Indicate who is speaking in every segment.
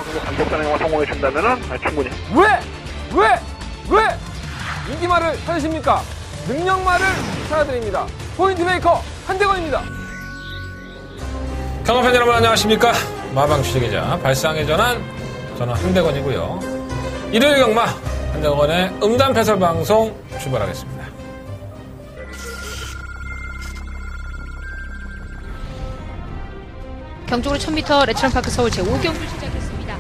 Speaker 1: 정도 감독단행과 성공해 준다면은 충분히.
Speaker 2: 왜 인기말을 찾으십니까? 능력말을 찾아드립니다. 포인트 메이커 한대건입니다.
Speaker 3: 경험팬 여러분 안녕하십니까? 마방 취재기자 발상의 전환, 저는 한대건이고요. 일요일 경마 한대건의 음담 패설 방송 출발하겠습니다.
Speaker 4: 경주로 1000m 레츠런파크 서울 제5경주 시작했습니다.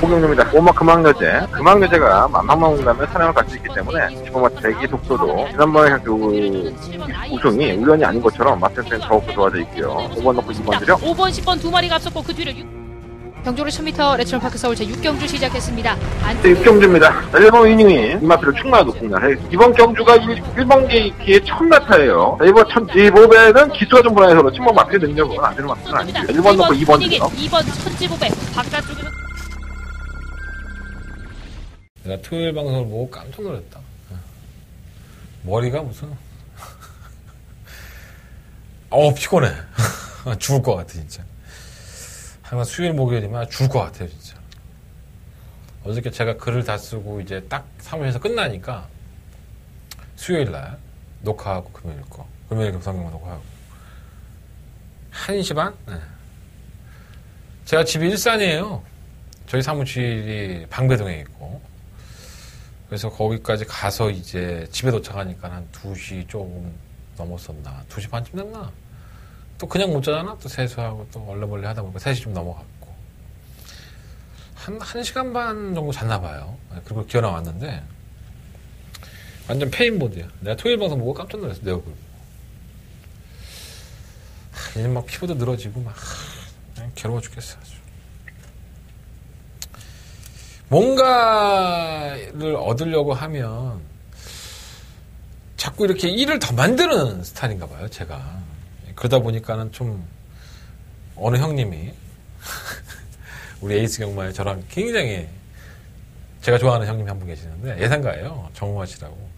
Speaker 1: 호경료입니다. 오막 금왕여제가 만방만공감에 사랑을 갖고 있기 때문에 지금 대기 속도도 지난번에 그 우승이 우연이 아닌 것처럼 마텐센 더욱더 좋아져 있고요. 5번 넣고 2번 드려.
Speaker 4: 5번, 10번 두 마리가 앞섰고 그 뒤를 경주로 1000m 레츠런파크 서울 제6경주 시작했습니다.
Speaker 1: 6경주입니다. 1번 위닝인 이마트를 충분히 높습니다. 이번 경주가 1번 계기에 처음 나타예요. 이번 15배는 기수가 좀 불안해서 그렇지 뭐 마트의 능력은 안 되는 마트는 아니죠. 1번 넣고 2번 드려.
Speaker 4: 2번 1500 바깥쪽에는
Speaker 3: 내가 토요일 방송을 보고 깜짝 놀랐다. 머리가 무슨 피곤해. 죽을 것 같아 진짜. 항상 수요일 목요일이면 죽을 것 같아요 진짜. 어저께 제가 글을 다 쓰고 이제 딱 사무실에서 끝나니까 수요일날 녹화하고 금요일 금성경만 녹화하고 1시 반? 네. 제가 집이 일산이에요. 저희 사무실이 방배동에 있고, 그래서 거기까지 가서 이제 집에 도착하니까 한 2시 조금 넘었었나, 2시 반쯤 됐나. 또 그냥 못 자잖아. 또 세수하고 또 얼레벌레 하다 보니까 3시 좀 넘어갔고, 한 1시간 반 정도 잤나 봐요. 그리고 기어 나왔는데 완전 페인 모드야. 내가 토요일 방송 보고 깜짝 놀랐어. 내 얼굴 보고. 이제 막 피부도 늘어지고 막 그냥 괴로워 죽겠어 아주. 뭔가를 얻으려고 하면 자꾸 이렇게 일을 더 만드는 스타일인가 봐요, 제가. 그러다 보니까는 좀 어느 형님이 우리 에이스 경마에 저랑 굉장히 제가 좋아하는 형님이 한 분 계시는데 예상가예요. 정우화 씨라고.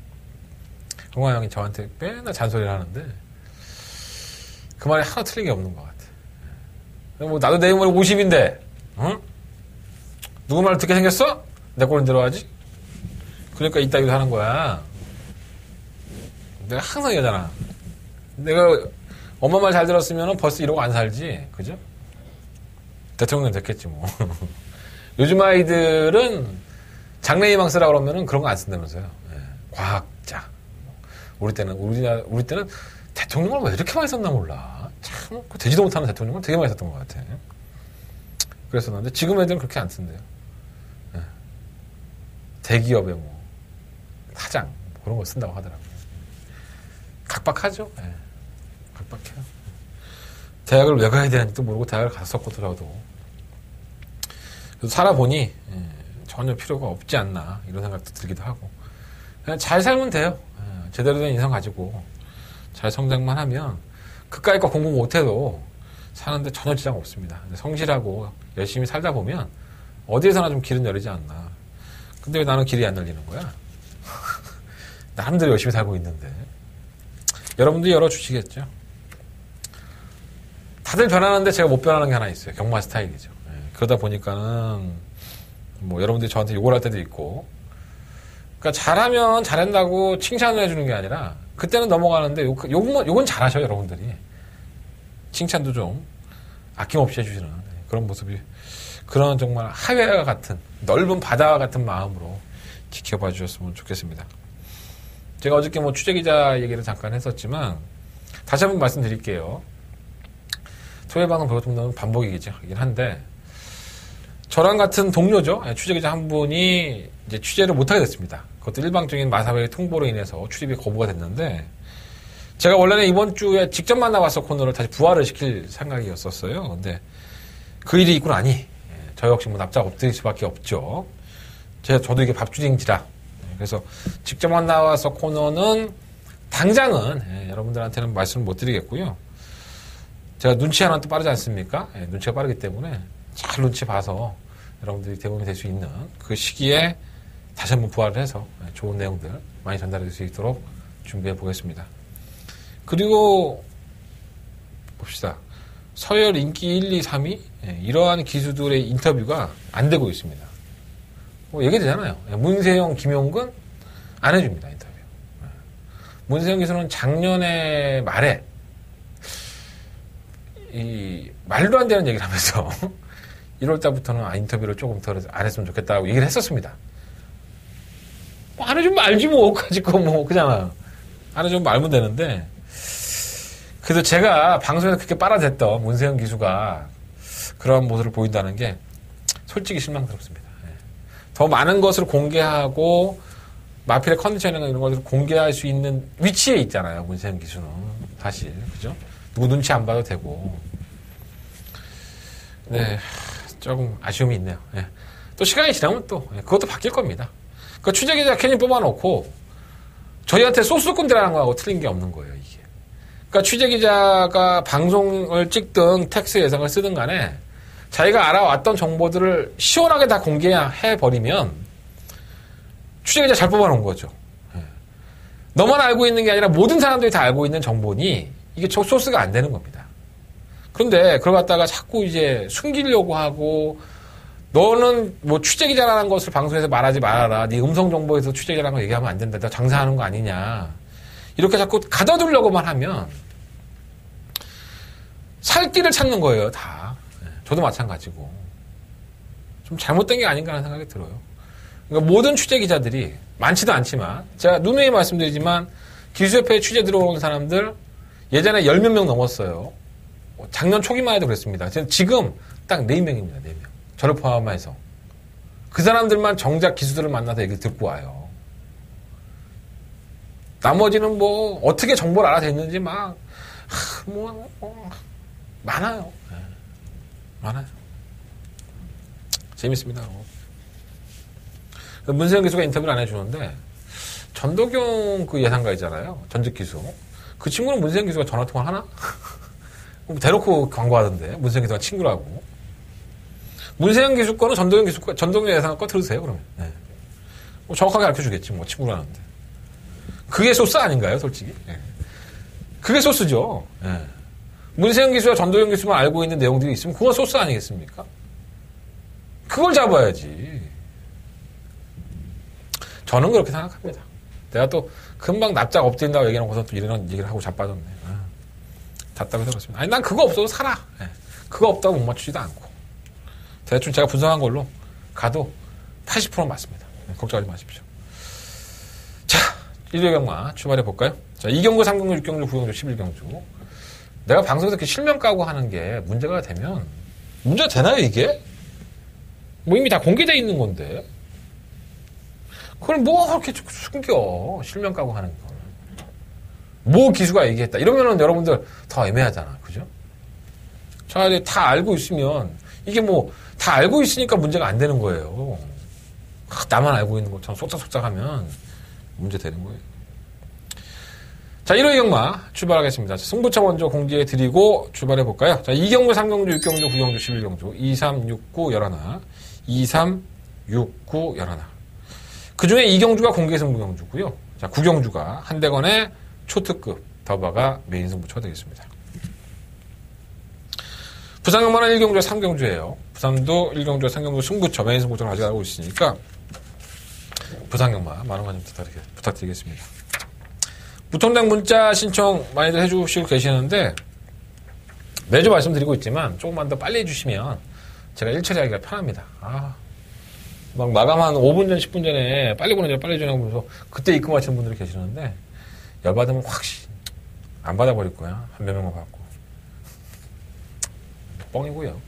Speaker 3: 정우화 형이 저한테 맨날 잔소리를 하는데 그 말이 하나 틀린 게 없는 것 같아. 뭐 나도 내 머리 50인데 응? 누구 말 듣게 생겼어? 내 꼴은 들어가지? 그러니까 이따위로 하는 거야. 내가 항상 이러잖아. 내가 엄마 말 잘 들었으면 벌써 이러고 안 살지. 그죠? 대통령 됐겠지 뭐. 요즘 아이들은 장래희망 쓰라 그러면은 그런 거 안 쓴다면서요. 예. 과학자. 우리 때는 대통령을 왜 이렇게 많이 썼나 몰라. 참 되지도 못하는 대통령을 되게 많이 썼던 것 같아. 그랬었는데 지금 애들은 그렇게 안 쓴대요. 예. 대기업의 뭐 사장 뭐 그런 거 쓴다고 하더라고요. 각박하죠. 예. 각박해요. 대학을 왜 가야 되는지도 모르고 대학을 갔었거더라도 그래서 살아보니 전혀 필요가 없지 않나 이런 생각도 들기도 하고 그냥 잘 살면 돼요. 제대로 된 인성 가지고 잘 성장만 하면 그까이 거 공부 못해도 사는데 전혀 지장 없습니다. 성실하고 열심히 살다 보면 어디에서나 좀 길은 열리지 않나. 근데 왜 나는 길이 안 열리는 거야? 나름대로 열심히 살고 있는데 여러분도 열어주시겠죠? 다들 변하는데 제가 못 변하는 게 하나 있어요. 경마 스타일이죠. 그러다 보니까는 뭐 여러분들이 저한테 욕을 할 때도 있고, 그러니까 잘하면 잘한다고 칭찬을 해주는 게 아니라 그때는 넘어가는데 욕은 잘하셔요 여러분들이. 칭찬도 좀 아낌없이 해주시는 그런 모습이, 그런 정말 하회와 같은 넓은 바다와 같은 마음으로 지켜봐 주셨으면 좋겠습니다. 제가 어저께 뭐 취재기자 얘기를 잠깐 했었지만 다시 한번 말씀드릴게요. 토요일 방송 보통 반복이긴 한데 저랑 같은 동료죠. 취재기자 한 분이 이제 취재를 못하게 됐습니다. 그것도 일방적인 마사회의 통보로 인해서 출입이 거부가 됐는데 제가 원래는 이번 주에 직접 만나봐서 코너를 다시 부활을 시킬 생각이었었어요. 근데 그 일이 있고 나니 저 역시 뭐 납작 엎드릴 수밖에 없죠. 저도 이게 밥주딩지라. 그래서 직접 만나와서 코너는 당장은 여러분들한테는 말씀을 못 드리겠고요. 제가 눈치 하나 또 빠르지 않습니까? 눈치가 빠르기 때문에 잘 눈치 봐서 여러분들이 대응이 될 수 있는 그 시기에 다시 한번 부활을 해서 좋은 내용들 많이 전달해 줄 수 있도록 준비해 보겠습니다. 그리고 봅시다. 서열 인기 1, 2, 3위 이러한 기수들의 인터뷰가 안 되고 있습니다. 얘기되잖아요. 문세영, 김용근 안 해줍니다. 인터뷰. 문세영 기수는 작년에 말에 이 말도 안 되는 얘기를 하면서 1월 달부터는 인터뷰를 조금 더 안 했으면 좋겠다고 얘기를 했었습니다. 안 해주면 알지 뭐. 가지고 뭐 그잖아요. 안 해주면 알면 되는데. 그래서 제가 방송에서 그렇게 빨아댔던 문세영 기수가 그런 모습을 보인다는 게 솔직히 실망스럽습니다. 더 많은 것을 공개하고 마필의 컨디션이나 이런 것들을 공개할 수 있는 위치에 있잖아요. 문세영 기수는 사실 그죠? 누구 눈치 안 봐도 되고. 네, 조금 아쉬움이 있네요. 네. 또 시간이 지나면 또 그것도 바뀔 겁니다. 그 취재기자 괜히 뽑아놓고 저희한테 소스꾼들하는 거하고 틀린 게 없는 거예요. 이게. 그러니까 취재기자가 방송을 찍든 텍스트 예상을 쓰든 간에 자기가 알아왔던 정보들을 시원하게 다 공개해버리면 취재기자 잘 뽑아놓은 거죠. 네. 너만 알고 있는 게 아니라 모든 사람들이 다 알고 있는 정보니 이게 소스가 안 되는 겁니다. 그런데 그걸 갖다가 자꾸 이제 숨기려고 하고 너는 뭐 취재기자라는 것을 방송에서 말하지 말아라. 네 음성정보에서 취재기자라는 거 얘기하면 안 된다. 너 장사하는 거 아니냐. 이렇게 자꾸 가둬두려고만 하면 살 길을 찾는 거예요. 다. 저도 마찬가지고. 좀 잘못된 게 아닌가 하는 생각이 들어요. 그러니까 모든 취재기자들이 많지도 않지만 제가 누누이 말씀드리지만 기수협회에 취재 들어오는 사람들 예전에 10몇 명 넘었어요. 작년 초기만 해도 그랬습니다. 지금 딱 4명입니다. 4명. 저를 포함해서. 그 사람들만 정작 기수들을 만나서 얘기를 듣고 와요. 나머지는 뭐 어떻게 정보를 알아냈는지 많아요. 네. 많아요. 재밌습니다. 문세영 기수가 인터뷰를 안 해주는데 전도경 그 예상가 있잖아요. 전직 기수. 그 친구는 문세영 기수가 전화통화를 하나? 대놓고 광고하던데. 문세영 기수가 친구라고. 문세영 기수 거는 전도경 예상가 거 들으세요, 그러면. 네. 뭐 정확하게 가르쳐 주겠지, 뭐, 친구라는데. 그게 소스 아닌가요, 솔직히? 네. 그게 소스죠. 네. 문세영 기수와 전도경 기수만 알고 있는 내용들이 있으면 그건 소스 아니겠습니까? 그걸 잡아야지. 저는 그렇게 생각합니다. 내가 또 금방 납작 엎드린다고 얘기해놓고서 또 이런 얘기를 하고 자빠졌네. 답답해서 그렇습니다. 아니, 난 그거 없어도 살아. 네. 그거 없다고 못 맞추지도 않고. 대충 제가 분석한 걸로 가도 80% 맞습니다. 네, 걱정하지 마십시오. 자, 1회 경마 출발해 볼까요? 자, 2경주, 3경주, 6경주, 9경주, 11경주. 내가 방송에서 이렇게 실명 까고 하는 게 문제가 되면, 문제가 되나요, 이게? 뭐 이미 다 공개되어 있는 건데. 그걸 뭐 그렇게 숨겨, 실명 까고 하는 거. 뭐 기수가 얘기했다. 이러면은 여러분들 더 애매하잖아. 그죠? 차라리 다 알고 있으면, 이게 뭐, 다 알고 있으니까 문제가 안 되는 거예요. 나만 알고 있는 것처럼 쏙싹쏙싹 하면 문제 되는 거예요. 자, 1회 경마 출발하겠습니다. 승부처 먼저 공지해 드리고 출발해 볼까요? 자, 2경주, 3경주, 6경주, 9경주, 11경주, 2, 3, 6, 9, 11, 2, 3, 6, 9, 11. 그 중에 2경주가 공개 승부경주고요. 자, 9경주가 한대건의 초특급 더바가 메인 승부처가 되겠습니다. 부산 경마는 1경주와 3경주예요. 부산도 1경주와 3경주 승부처, 메인 승부처를 가져가고 있으니까 부산 경마 많은 관심 부탁드리겠습니다. 무통장 문자 신청 많이들 해주시고 계시는데 매주 말씀드리고 있지만 조금만 더 빨리 해주시면 제가 일처리 하기가 편합니다. 막 마감 한 5분 전, 10분 전에 빨리 보내줘, 빨리 주냐고 하면서 그때 입금하시는 분들이 계시는데 열받으면 확 안 받아버릴 거야. 한 몇 명만 받고. 뻥이고요.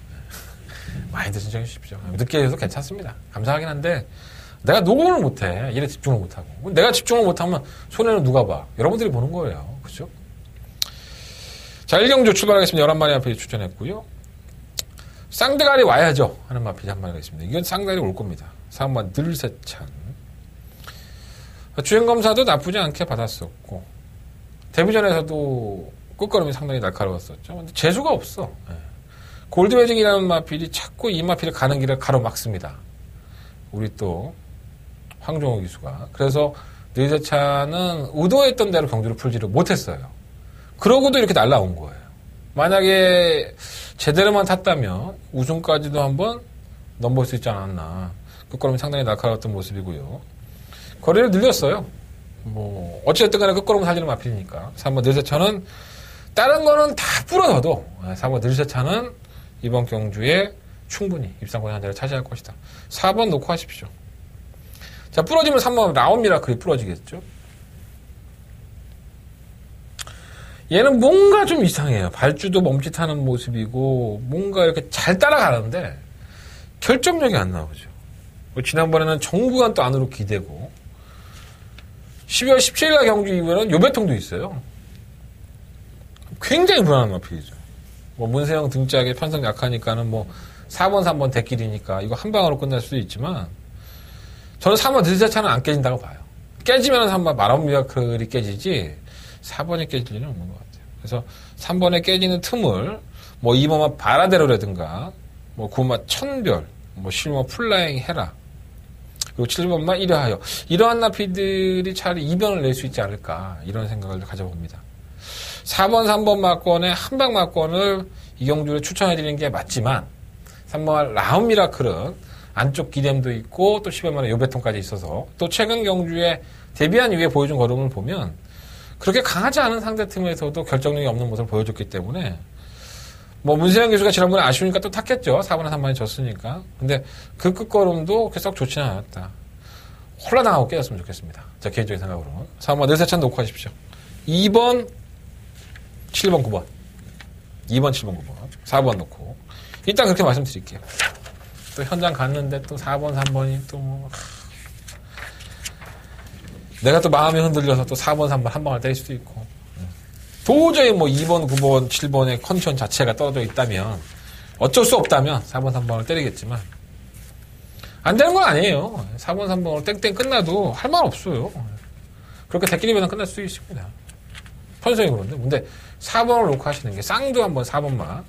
Speaker 3: 많이들 신청해 주십시오. 늦게 해서 괜찮습니다. 감사하긴 한데 내가 녹음을 못해. 일에 집중을 못하고. 내가 집중을 못하면 손해는 누가 봐? 여러분들이 보는 거예요. 그죠? 자, 1경주 출발하겠습니다. 11마리 마필이 추천했고요. 쌍대가리 와야죠 하는 마필이 한 마리가 있습니다. 이건 쌍대가리 올 겁니다. 3번 늘세찬. 주행검사도 나쁘지 않게 받았었고 데뷔전에서도 끝걸음이 상당히 날카로웠었죠. 근데 재수가 없어. 골드매직이라는 마필이 자꾸 이 마필을 가는 길을 가로막습니다. 우리 또 황종호 기수가. 그래서 늘세찬은 의도했던 대로 경주를 풀지를 못했어요. 그러고도 이렇게 날라온 거예요. 만약에 제대로만 탔다면 우승까지도 한번 넘볼 수 있지 않았나. 끝걸음이 상당히 날카로웠던 모습이고요. 거리를 늘렸어요. 뭐 어찌됐든 간에 끝걸음 살리는 마필이니까 3번 늘세차는 다른 거는 다 부러져도 3번 늘세차는 이번 경주에 충분히 입상권 한 자리를 차지할 것이다. 4번 놓고 하십시오. 자, 부러지면 3번 라온 미라클이 부러지겠죠. 얘는 뭔가 좀 이상해요. 발주도 멈칫하는 모습이고 뭔가 이렇게 잘 따라가는데 결정력이 안 나오죠. 지난번에는 정구간 또 안으로 기대고 12월 17일 경주 이후에는 요배통도 있어요. 굉장히 불안한 마필이죠. 뭐 문세영 등짝에 편성 약하니까는 뭐 4번, 3번 대길이니까 이거 한 방으로 끝날 수도 있지만 저는 3번 늘세차는 안 깨진다고 봐요. 깨지면 3번 마라온 미라클이 깨지지 4번이 깨질 일은 없는 것 같아요. 그래서 3번에 깨지는 틈을 뭐 2번만 바라데로라든가 뭐 9번만 천별 뭐 실버 플라잉 해라 그리고 7번만 이려하여 이러한 나피들이 차라리 2변을 낼 수 있지 않을까 이런 생각을 가져봅니다. 4번, 3번 막권에 한방 막권을 이경주를 추천해드리는 게 맞지만 3번 라운 미라클은 안쪽 기댐도 있고 또 10번만에 요배통까지 있어서 또 최근 경주에 데뷔한 이후에 보여준 걸음을 보면 그렇게 강하지 않은 상대팀에서도 결정력이 없는 모습을 보여줬기 때문에 뭐 문세영 교수가 지난번에 아쉬우니까 또 탔겠죠. 4번에 3번이 졌으니까. 근데 그 끝걸음도 그렇게 썩 좋지는 않았다. 혼란당하고 깨졌으면 좋겠습니다. 제 개인적인 생각으로는. 3번 늘세찬 놓고 하십시오. 2번 7번 9번 2번 7번 9번 4번 놓고 일단 그렇게 말씀드릴게요. 또 현장 갔는데 또 4번 3번이 또 뭐 내가 또 마음이 흔들려서 또 4번 3번 한 방을 때릴 수도 있고 도저히 뭐 2번 9번 7번의 컨디션 자체가 떨어져 있다면 어쩔 수 없다면 4번 3번을 때리겠지만 안 되는 건 아니에요. 4번 3번으로 땡땡 끝나도 할 말 없어요. 그렇게 대끼리면 끝날 수도 있습니다. 편성이 그런데 근데 4번을 놓고 하시는 게 쌍도 한번 4번만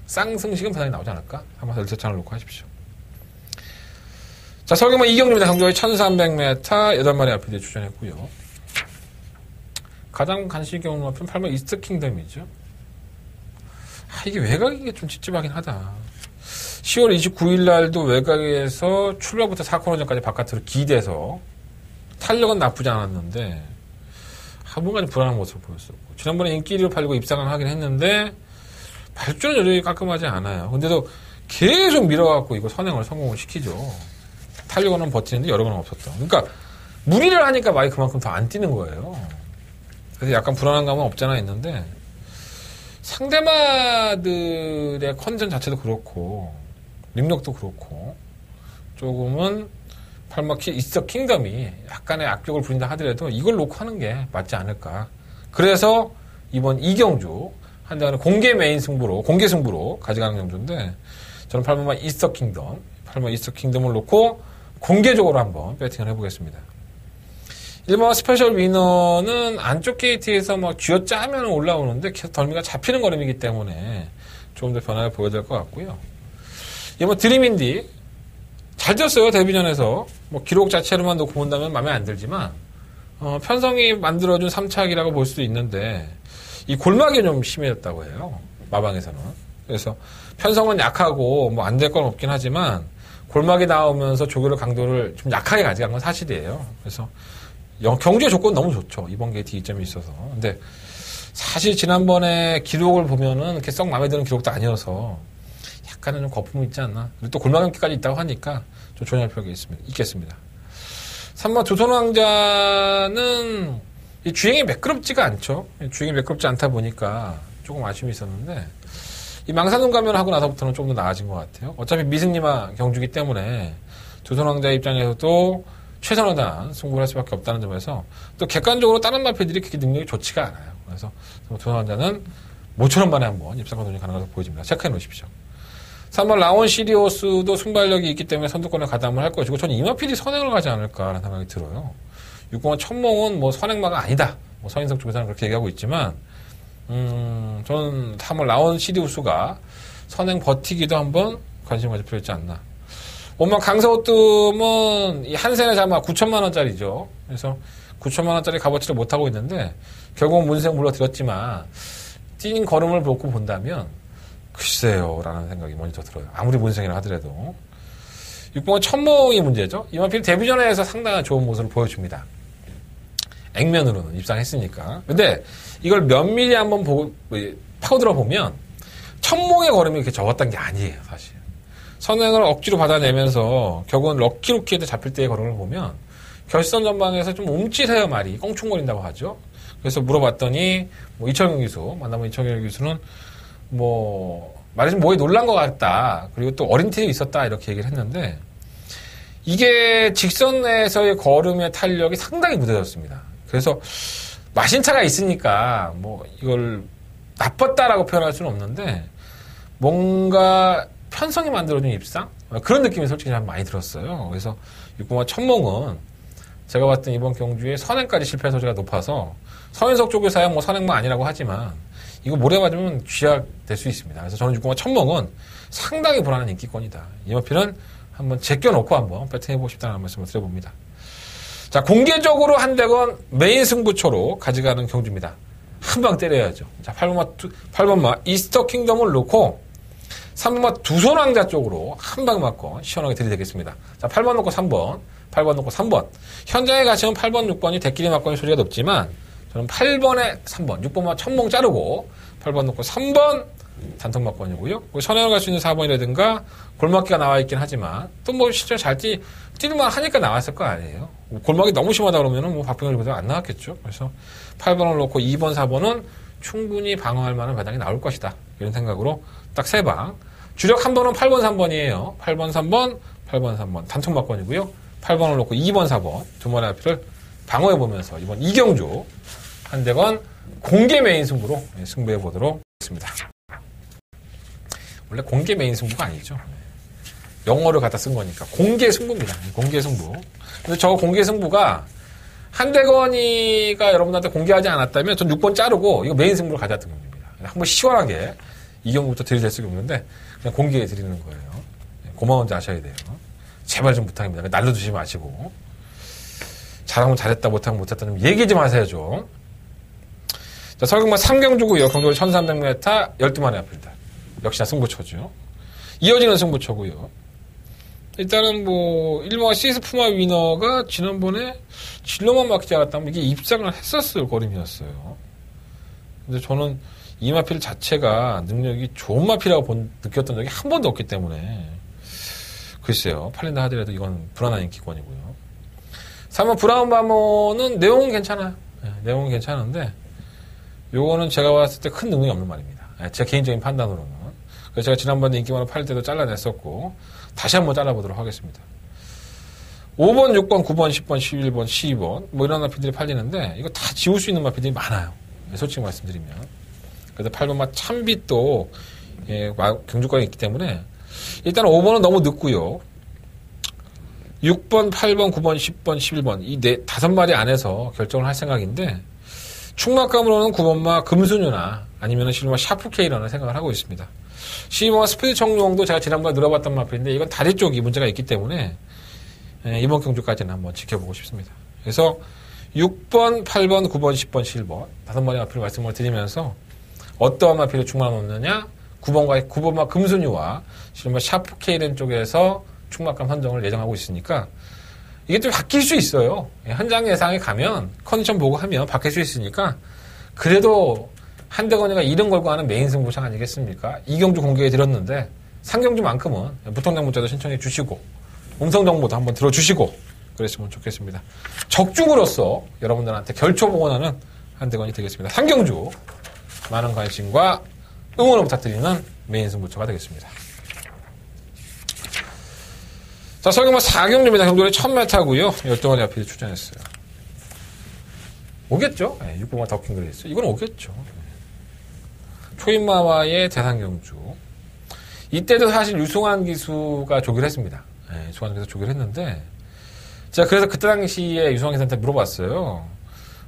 Speaker 3: 쌍승식은 변화이 나오지 않을까? 한번 열차창을 놓고 하십시오. 자, 설경만 이경주입니다. 경주의 1300m 8마리 RPD 추천했고요. 가장 간신히 경험 높은 8번 이스트 킹덤이죠. 이게 외곽이 좀 찝찝하긴 하다. 10월 29일 날도 외곽에서 출발부터 4코너 전까지 바깥으로 기대서 탄력은 나쁘지 않았는데 뭔가 좀 불안한 모습을 보였었고 지난번에 인기리로 팔고 입상을 하긴 했는데 발주는 여전히 깔끔하지 않아요. 근데도 계속 밀어갖고 이거 선행을 성공을 시키죠. 탄력은 버티는데 여러 번은 없었다. 그러니까 무리를 하니까 마이 그만큼 더 안 뛰는 거예요. 그래서 약간 불안한 감은 없잖아 있는데 상대마들의 컨디션 자체도 그렇고 능력도 그렇고 조금은 팔마키 이스터 킹덤이 약간의 악격을 부린다 하더라도 이걸 놓고 하는 게 맞지 않을까. 그래서 이번 이경주 한다는 공개 메인 승부로 공개 승부로 가져가는 경주인데 저는 8번만 이스터 킹덤 8번 이스터 킹덤을 놓고 공개적으로 한번 배팅을 해보겠습니다. 1번 스페셜 위너는 안쪽 게이트에서 막 쥐어짜면 올라오는데 계속 덜미가 잡히는 걸음이기 때문에 조금 더 변화를 보여야 될 것 같고요. 2번 드림인디 잘 뛰었어요. 데뷔전에서 뭐 기록 자체로만 놓고 본다면 마음에 안 들지만 편성이 만들어준 3착이라고 볼 수도 있는데 이 골막이 좀 심해졌다고 해요. 마방에서는. 그래서 편성은 약하고 뭐 안 될 건 없긴 하지만 골막이 나오면서 조교를 강도를 좀 약하게 가져간 건 사실이에요. 그래서 경주의 조건은 너무 좋죠. 이번 게이트 2점이 있어서. 근데 사실 지난번에 기록을 보면은 이렇게 썩 마음에 드는 기록도 아니어서 약간은 좀 거품이 있지 않나. 그리고 또 골막염기까지 있다고 하니까 좀 조심할 필요가 있겠습니다. 3번 조선왕자는 이 주행이 매끄럽지가 않죠. 주행이 매끄럽지 않다 보니까 조금 아쉬움이 있었는데 이 망사동 가면 하고 나서부터는 좀 더 나아진 것 같아요. 어차피 미승리마 경주기 때문에 조선왕자 입장에서도 최선을 다한 승부를 할 수밖에 없다는 점에서 또 객관적으로 다른 마필들이 그렇게 능력이 좋지가 않아요. 그래서 조선왕자는 모처럼 만에 한번 입상권 도전이 가능한 것으로 보여집니다. 체크해 놓으십시오. 3번 라온 시리오스도 순발력이 있기 때문에 선두권에 가담을 할 것이고 저는 이 마필이 선행을 가지 않을까라는 생각이 들어요. 6공원 천몽은 뭐 선행마가 아니다. 뭐 서인석 쪽에서는 그렇게 얘기하고 있지만 저는 3번 라온 시리우스가 선행 버티기도 한번 관심 가질 필요 있지 않나. 5번 강서우뜸은 이 한센에 잡아 9천만원짜리죠. 그래서 9천만원짜리 값어치를 못하고 있는데 결국은 문생 물러들었지만 뛴 걸음을 놓고 본다면 글쎄요, 라는 생각이 먼저 들어요. 아무리 본생이라 하더라도. 6번은 천몽이 문제죠. 이만필 데뷔전에서 상당한 좋은 모습을 보여줍니다. 액면으로는 입상했으니까. 근데 이걸 면밀히 한번 파고들어 보면 천몽의 걸음이 이렇게 적었던 게 아니에요, 사실. 선행을 억지로 받아내면서 결국은 럭키루키한테 잡힐 때의 걸음을 보면 결선 전방에서 좀 움찔해요, 말이. 껑충거린다고 하죠. 그래서 물어봤더니 이철경 기수, 만나면 이철경 기수는 말하자면 뭐에 놀란 것 같다. 그리고 또 어린 팀이 있었다. 이렇게 얘기를 했는데 이게 직선에서의 걸음의 탄력이 상당히 무뎌졌습니다. 그래서 마신차가 있으니까 이걸 나빴다라고 표현할 수는 없는데 뭔가 편성이 만들어준 입상? 그런 느낌이 솔직히 참 많이 들었어요. 그래서 6번과 천몽은 제가 봤던 이번 경주에 선행까지 실패 소지가 높아서 서현석 쪽에서야 선행만 아니라고 하지만 이거 모래 맞으면 쥐약될 수 있습니다. 그래서 저는 6번과 천몽은 상당히 불안한 인기권이다. 이마필은 한번 제껴놓고 한번 배팅해보고 싶다는 말씀을 드려봅니다. 자, 공개적으로 한대건 메인 승부처로 가져가는 경주입니다. 한 방 때려야죠. 자, 8번마 이스터 킹덤을 놓고 3번마 두손 왕자 쪽으로 한 방 맞고 시원하게 들이대겠습니다. 자, 8번 놓고 3번, 8번 놓고 3번. 현장에 가시면 8번, 6번이 대끼리 맞고는 소리가 높지만 저는 8번에 3번, 6번마 천몽 자르고 8번 놓고 3번 단통 막권이고요. 선행을 갈 수 있는 4번이라든가 골막기가 나와 있긴 하지만 또 실제 잘 뛰는만 하니까 나왔을 거 아니에요. 골막이 너무 심하다 그러면은 박병일보다 안 나왔겠죠. 그래서 8번을 놓고 2번, 4번은 충분히 방어할 만한 배당이 나올 것이다. 이런 생각으로 딱 3방. 주력 한 번은 8번, 3번이에요. 8번, 3번, 8번, 3번. 단통 막권이고요. 8번을 놓고 2번, 4번. 두 마리 앞을 방어해보면서 이번 이경주 한대건 공개 메인 승부로 승부해보도록 하겠습니다. 원래 공개 메인 승부가 아니죠. 영어를 갖다 쓴 거니까. 공개 승부입니다. 공개 승부. 근데 저 공개 승부가 한대건이가 여러분들한테 공개하지 않았다면 전 6번 자르고 이거 메인 승부로 가져왔던 겁니다. 한번 시원하게 이경부터 들이댈 수가 없는데 그냥 공개해 드리는 거예요. 고마운지 아셔야 돼요. 제발 좀 부탁입니다. 날려두지 마시고. 잘하면 잘했다, 못하면 못했다 좀 얘기 좀 하세요, 좀. 자, 설경마 3경주고요. 경주를 1300m 12마리 앞입니다. 역시나 승부처죠. 이어지는 승부처고요. 일단은 1번가 시스푸마 위너가 지난번에 진로만 막히지 않았다면 이게 입상을 했었을 거림이었어요. 근데 저는 이 마필 자체가 능력이 좋은 마필이라고 느꼈던 적이 한 번도 없기 때문에 글쎄요. 팔린다 하더라도 이건 불안한 인기권이고요. 3번 브라운 바모는 내용은 괜찮아요. 네, 내용은 괜찮은데 요거는 제가 봤을 때 큰 능력이 없는 말입니다. 네, 제 개인적인 판단으로는. 그래서 제가 지난번에 인기만을 팔 때도 잘라냈었고 다시 한번 잘라보도록 하겠습니다. 5번, 6번, 9번, 10번, 11번, 12번 이런 마필들이 팔리는데 이거 다 지울 수 있는 마필들이 많아요. 네, 솔직히 말씀드리면. 그래서 8번 참빛도 경주권이 있기 때문에 일단 5번은 너무 늦고요. 6번, 8번, 9번, 10번, 11번 이 5마리 안에서 결정을 할 생각인데 충막감으로는 9번마 금수녀나 아니면 11번마 샤프케이라는 생각을 하고 있습니다. 12번마 스피드 청룡도 제가 지난번에 늘어봤던 마필인데 이건 다리 쪽이 문제가 있기 때문에 이번 경주까지는 한번 지켜보고 싶습니다. 그래서 6번, 8번, 9번, 10번, 11번 5마리 마필 말씀을 드리면서 어떠한 마필을 충만 놓느냐 9번마 금수녀와 11번마 샤프케이렌 쪽에서 충막감 선정을 예정하고 있으니까 이게 좀 바뀔 수 있어요. 현장 예상에 가면 컨디션 보고 하면 바뀔 수 있으니까 그래도 한대건이가 이름 걸고 하는 메인 승부장 아니겠습니까? 이경주 공개해 드렸는데 상경주만큼은 무통장 문자도 신청해 주시고 음성 정보도 한번 들어주시고 그랬으면 좋겠습니다. 적중으로서 여러분들한테 결초 복원하는 한대건이 되겠습니다. 상경주 많은 관심과 응원을 부탁드리는 메인 승부처가 되겠습니다. 자, 설경마 4경주입니다. 경주를 1000m고요. 12마리 앞에 출전했어요. 오겠죠? 네, 6번마 더킹 그레이스. 이건 오겠죠. 초인마와의 대상경주. 이때도 사실 유승환 기수가 조기를 했습니다. 네, 유승환 기수 조기를 했는데 제가 그래서 그때 당시에 유승환 기수한테 물어봤어요.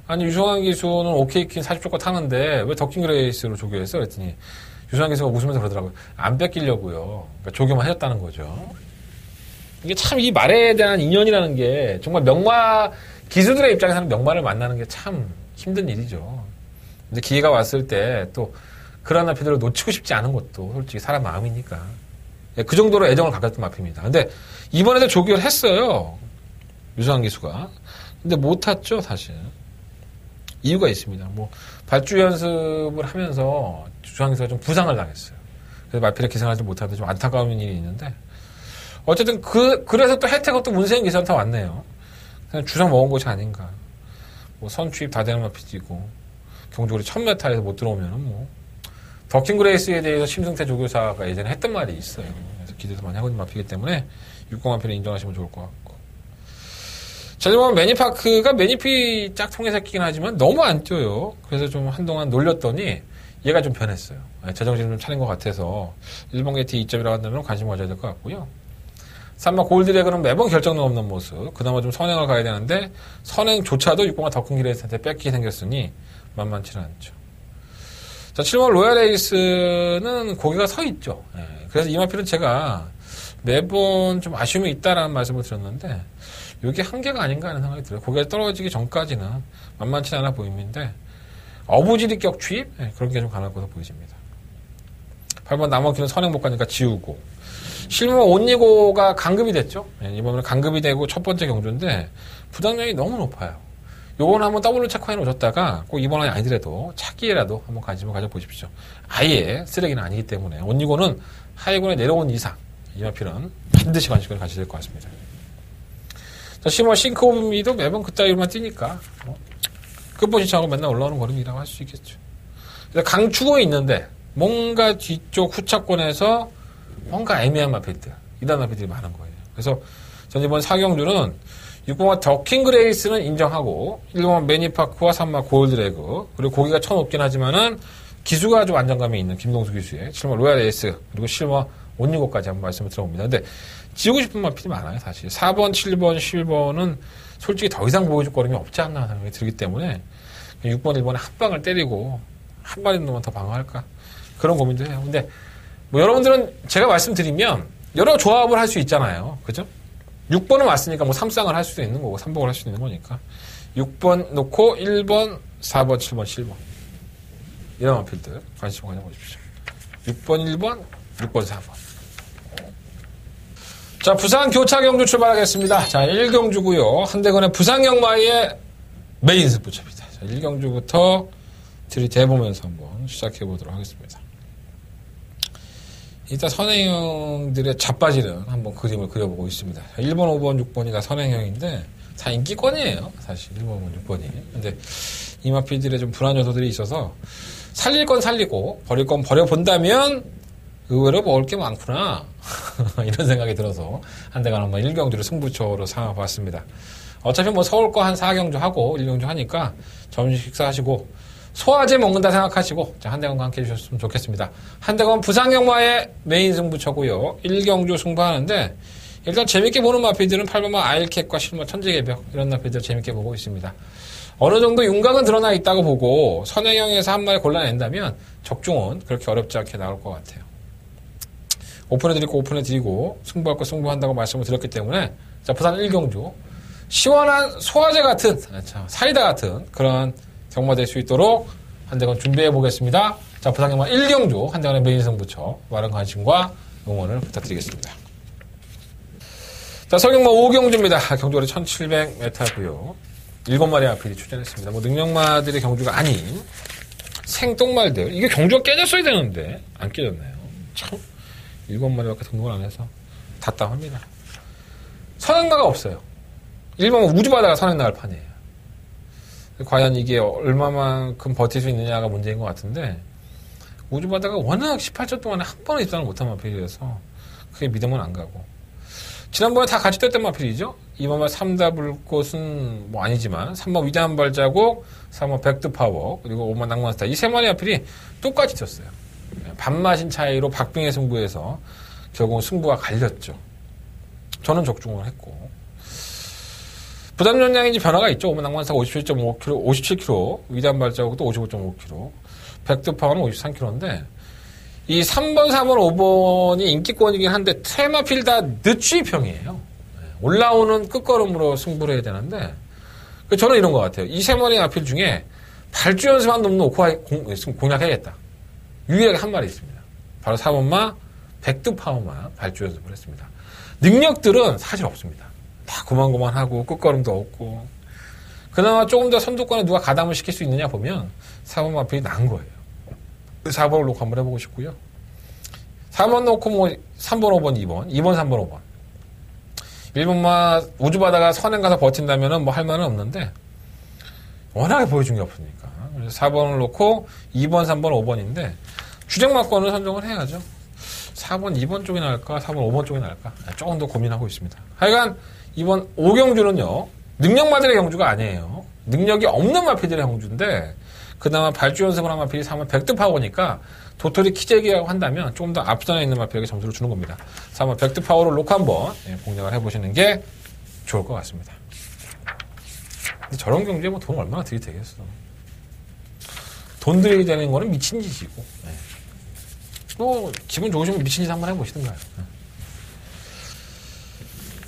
Speaker 3: 아니 유승환 기수는 오케이킨 40조가 타는데 왜 더킹 그레이스로 조교했어? 그랬더니 유승환 기수가 웃으면서 그러더라고요. 안 뺏기려고요. 그러니까 조교만 하셨다는 거죠. 이게 참 이 말에 대한 인연이라는 게 정말 기수들의 입장에서는 명마를 만나는 게 참 힘든 일이죠. 근데 기회가 왔을 때 또 그런 마필들을 놓치고 싶지 않은 것도 솔직히 사람 마음이니까. 그 정도로 애정을 가졌던 마필입니다. 근데 이번에도 조기를 했어요. 유성환 기수가. 근데 못 탔죠, 사실. 이유가 있습니다. 뭐, 발주 연습을 하면서 유성환 기수가 좀 부상을 당했어요. 그래서 마필에 기생하지 못하다 좀 안타까운 일이 있는데, 어쨌든 그래서 또 혜택은 또 문세인 기수한테 왔네요. 그냥 주상 먹은 것이 아닌가. 뭐, 선취입 다 되는 마필이고, 경주거리 1000m에서 못 들어오면은 뭐, 더킹 그레이스에 대해서 심승태 조교사가 예전에 했던 말이 있어요. 그래서 기대도 많이 하고 있는 마필이기 때문에 60 마필을 인정하시면 좋을 것 같고. 자, 이번 매니파크가 매니피 짝퉁의 새끼긴 하지만 너무 안 뛰어요. 그래서 좀 한동안 놀렸더니 얘가 좀 변했어요. 제정신을 좀 차린 것 같아서 1번 게이트 2점이라고 한다면 관심 가져야 될 것 같고요. 3번 골드래그는 매번 결정력 없는 모습. 그나마 좀 선행을 가야 되는데 선행조차도 6번가 더큰 기레이스한테 뺏기게 생겼으니 만만치는 않죠. 자, 7번 로얄 에이스는 고개가 서 있죠. 그래서 이 마필은 제가 매번 좀 아쉬움이 있다라는 말씀을 드렸는데 이게 한계가 아닌가 하는 생각이 들어요. 고개가 떨어지기 전까지는 만만치 않아 보이는데 어부지리 격추입? 그런 게 좀 가능할 것으로 보이십니다. 8번 남원키는 선행 못 가니까 지우고 7번 온니고가 강급이 됐죠. 이번에 강급이 되고 첫 번째 경주인데 부담량이 너무 높아요. 요번 한번 더블로 체크해 놓으셨다가 꼭 이번이 아니더라도 차기에라도 한번 관심을 가져보십시오. 아예 쓰레기는 아니기 때문에 온니고는 하위군에 내려온 이상 이 마필은 반드시 관심을 가지셔야 될 것 같습니다. 자, 10번 싱크 오브 미도 매번 그따위로만 뛰니까 끝보시차하고 맨날 올라오는 걸음이라고 할 수 있겠죠. 강추고 있는데 뭔가 뒤쪽 후차권에서 뭔가 애매한 마필들 이단 마필들이 많은 거예요. 그래서 전 이번 4경주는 6번과 더킹 그레이스는 인정하고 1번 매니파크와 3번 골드래그 그리고 고기가 쳐 높긴 하지만은 기수가 좀 안정감이 있는 김동수 기수의 7번 로얄 에이스 그리고 7번 온니고까지 한번 말씀을 들어봅니다. 근데 지우고 싶은 마필이 많아요, 사실. 4번, 7번, 10번은 솔직히 더 이상 보여줄 거름이 없지 않나 생각이 들기 때문에 6번, 1번에 한 방을 때리고 한 마리 정도만 더 방어할까? 그런 고민도 해요. 근데 뭐 여러분들은 제가 말씀드리면 여러 조합을 할 수 있잖아요. 그죠? 6번은 왔으니까 뭐 3쌍을 할 수도 있는 거고 3복을 할 수도 있는 거니까 6번 놓고 1번, 4번, 7번, 7번 이런 마필들 관심을 가져보십시오. 6번, 1번, 6번, 4번. 자, 부산 교차 경주 출발하겠습니다. 자, 1경주고요. 한대건의 부산 경마의 메인 승부처입니다. 자, 1경주부터 들이대보면서 한번 시작해 보도록 하겠습니다. 일단 선행형들의 자빠지는 한번 그림을 그려보고 있습니다. 1번, 5번, 6번이 다 선행형인데 다 인기권이에요. 사실 1번, 5번, 6번이. 근데 이 마필들의 좀 불안 요소들이 있어서 살릴 건 살리고 버릴 건 버려본다면 의외로 먹을 게 많구나. 이런 생각이 들어서 한대간 한번 1경주를 승부처로 삼아봤습니다. 어차피 뭐 서울 거 한 4경주 하고 1경주 하니까 점심 식사하시고 소화제 먹는다 생각하시고 한대건과 함께 해주셨으면 좋겠습니다. 한대건 부산경마의 메인 승부처고요. 1경주 승부하는데 일단 재밌게 보는 마필들은 8번마 아일캣과 실마 천지개벽 이런 마필들 재밌게 보고 있습니다. 어느 정도 윤곽은 드러나 있다고 보고 선행형에서 한 마리 골라낸다면 적중은 그렇게 어렵지 않게 나올 것 같아요. 오픈해드리고 승부할 거 승부한다고 말씀을 드렸기 때문에 자, 부산 1경주 시원한 소화제 같은 사이다 같은 그런 경마 될 수 있도록 한대건 준비해 보겠습니다. 자, 부산 경마 1경주 한대건의 메인 승부처 많은 관심과 응원을 부탁드리겠습니다. 자, 서경마 5경주입니다. 경주거리 1700m고요. 7마리 앞필이 출전했습니다. 뭐 능력마들의 경주가 아닌 생똥말들. 이게 경주가 깨졌어야 되는데 안 깨졌네요. 참 7마리밖에 등록을 안 해서 답답합니다. 선행마가 없어요. 1번 우주바다가 선행 나갈 판이에요. 과연 이게 얼마만큼 버틸 수 있느냐가 문제인 것 같은데 우주바다가 워낙 18초 동안에 한 번에 입상을 못한 마필이라서 그게 믿음은 안 가고 지난번에 다 같이 뛰었던 마필이죠. 이번에 3답을 곳은 뭐 아니지만 3번 위대한 발자국, 3번 백두파워 그리고 5번 낭만스타 이 세 마리 마필이 똑같이 뛰었어요. 반마신 차이로 박빙의 승부에서 결국 승부가 갈렸죠. 저는 적중을 했고 부담 연량인지 변화가 있죠. 5번 낭만스타가 57.5kg, 57kg, 위대한 발자국도 55.5kg, 백두파워는 53kg인데 이 3번, 4번, 5번이 인기권이긴 한데 테마필 다 늦추입형이에요. 올라오는 끝걸음으로 승부를 해야 되는데 저는 이런 것 같아요. 이 세 마리 아필 중에 발주 연습한 놈 놓고 공략해야겠다. 유일하게 한 마리 있습니다. 바로 4번마 백두파워마 발주 연습을 했습니다. 능력들은 사실 없습니다. 다 고만고만하고 끝걸음도 없고 그나마 조금 더 선두권에 누가 가담을 시킬 수 있느냐 보면 4번 마필이 나은 거예요. 4번을 놓고 한번 해보고 싶고요. 4번 놓고 뭐 3번, 5번, 2번, 2번, 3번, 5번. 1번마 우주바다가 선행 가서 버틴다면 뭐 할 말은 없는데 워낙에 보여준 게 없으니까. 그래서 4번을 놓고 2번, 3번, 5번인데 주쟁마권을 선정을 해야죠. 4번, 2번 쪽이 나을까? 4번, 5번 쪽이 나을까? 조금 더 고민하고 있습니다. 하여간 이번 5경주는요. 능력마들의 경주가 아니에요. 능력이 없는 마필들의 경주인데 그나마 발주 연습을 한 마필이 4번 백두파워니까 도토리 키재기라고 한다면 조금 더 앞선에 있는 마필에게 점수를 주는 겁니다. 4번 백두파워를 놓고 한번 공략을 해보시는 게 좋을 것 같습니다. 근데 저런 경주에 뭐 돈 얼마나 들이 되겠어. 돈 들이 되는 거는 미친 짓이고 또 기분 좋으시면 미친 짓 한번 해보시든가요.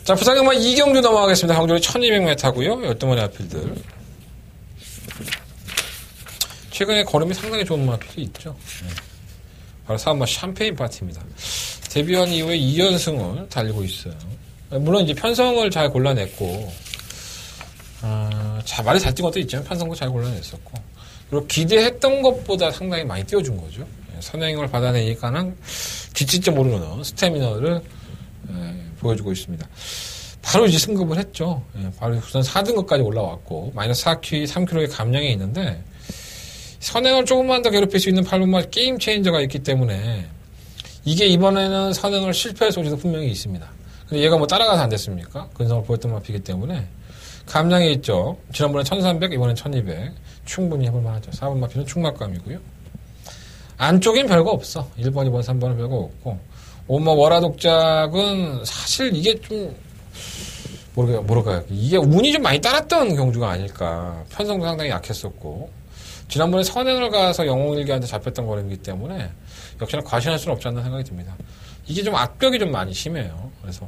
Speaker 3: 자, 부산경마 2경주 넘어가겠습니다. 경주는 1200m고요. 열두머리 마필들. 최근에 걸음이 상당히 좋은 마필이 있죠. 바로 4번마 샴페인 파티입니다. 데뷔한 이후에 2연승을 달리고 있어요. 물론 이제 편성을 잘 골라냈고, 말이 잘 뛴 것도 있지만 편성도 잘 골라냈었고, 그리고 기대했던 것보다 상당히 많이 띄워준 거죠. 선행을 받아내니까는 뒤집지 모르는 스태미너를 보여주고 있습니다. 바로 이제 승급을 했죠. 바로 우선 4등급까지 올라왔고, 마이너스 3kg의 감량이 있는데, 선행을 조금만 더 괴롭힐 수 있는 8번마 게임 체인저가 있기 때문에, 이게 이번에는 선행을 실패할 소지도 분명히 있습니다. 근데 얘가 뭐 따라가서 안 됐습니까? 근성을 보였던 마피기 때문에, 감량이 있죠. 지난번에 1300, 이번엔 1200. 충분히 해볼 만하죠. 4번 마피는 충막감이고요. 안쪽엔 별거 없어. 1번, 2번, 3번은 별거 없고, 5번 월화독작은 사실 이게 좀, 뭐랄까요. 이게 운이 좀 많이 따랐던 경주가 아닐까. 편성도 상당히 약했었고, 지난번에 선행을 가서 영웅일기한테 잡혔던 거이기 때문에, 역시나 과신할 수는 없지 않나 생각이 듭니다. 이게 좀 악벽이 좀 많이 심해요. 그래서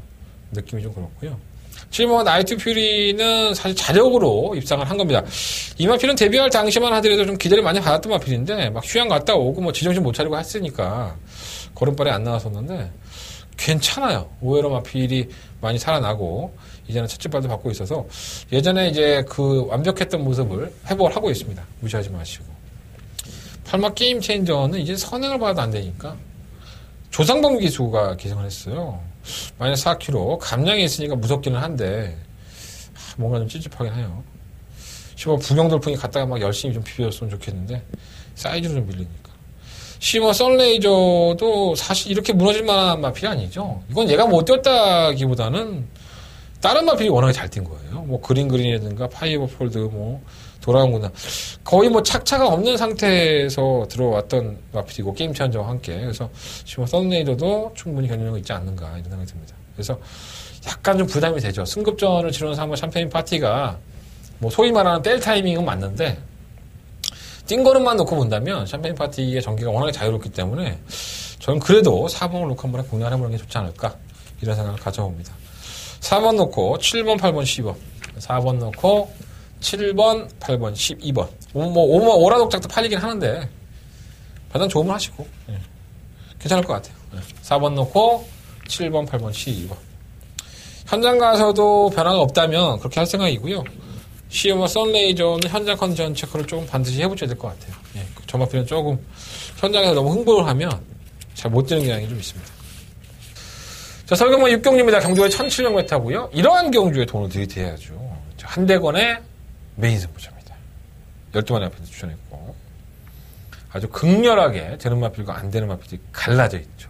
Speaker 3: 느낌이 좀 그렇고요. 7번 나이트 퓨리는 사실 자력으로 입상을 한 겁니다. 이 마필은 데뷔할 당시만 하더라도 좀 기대를 많이 받았던 마필인데 막 휴양 갔다 오고 뭐 지정신 못 차리고 했으니까 걸음발이 안 나왔었는데 괜찮아요. 오히려 마필이 많이 살아나고 이제는 첫집발도 받고 있어서 예전에 이제 그 완벽했던 모습을 회복을 하고 있습니다. 무시하지 마시고. 8마 게임 체인저는 이제 선행을 받아도 안 되니까 조상범 기수가 기승을 했어요. 마이너스 4kg. 감량이 있으니까 무섭기는 한데, 뭔가 좀 찝찝하긴 해요. 10번 부경돌풍이 갔다가 막 열심히 좀 비벼줬으면 좋겠는데, 사이즈로 좀 밀리니까. 10번 썬레이저도 사실 이렇게 무너질 만한 마필이 아니죠. 이건 얘가 못 뛰었다기보다는, 다른 마필이 워낙에 잘 뛴 거예요. 뭐 그린이라든가 파이버 폴드, 뭐, 돌아온구나. 거의 뭐 착차가 없는 상태에서 들어왔던 마필이고 게임 체인저와 함께. 그래서 지금 썬레이저도 충분히 견인력이 있지 않는가 이런 생각이 듭니다. 그래서 약간 좀 부담이 되죠. 승급전을 치르는 3번 샴페인 파티가 뭐 소위 말하는 뗄 타이밍은 맞는데 뛴 걸음만 놓고 본다면 샴페인 파티의 전개가 워낙에 자유롭기 때문에 저는 그래도 4번을 놓고 한번 공략을 해보는 게 좋지 않을까 이런 생각을 가져봅니다. 4번 놓고 7번, 8번, 10번 4번 놓고 7번, 8번, 12번. 뭐, 오라독작도 팔리긴 하는데, 가장 좋으면 하시고, 괜찮을 것 같아요. 4번 놓고, 7번, 8번, 12번. 현장 가서도 변화가 없다면, 그렇게 할 생각이고요. 시어머 썬레이저는 현장 컨디션 체크를 조금 반드시 해보셔야 될 것 같아요. 저 마필은 조금, 현장에서 너무 흥분을 하면, 잘 못 뛰는 경향이 좀 있습니다. 자, 설경마 6경주입니다. 경주가 1700m고요. 이러한 경주에 돈을 들이대야죠. 한대건의 메인 승부처입니다. 12마리 앞에서 추천했고 아주 극렬하게 되는 마필과 안 되는 마필이 갈라져 있죠.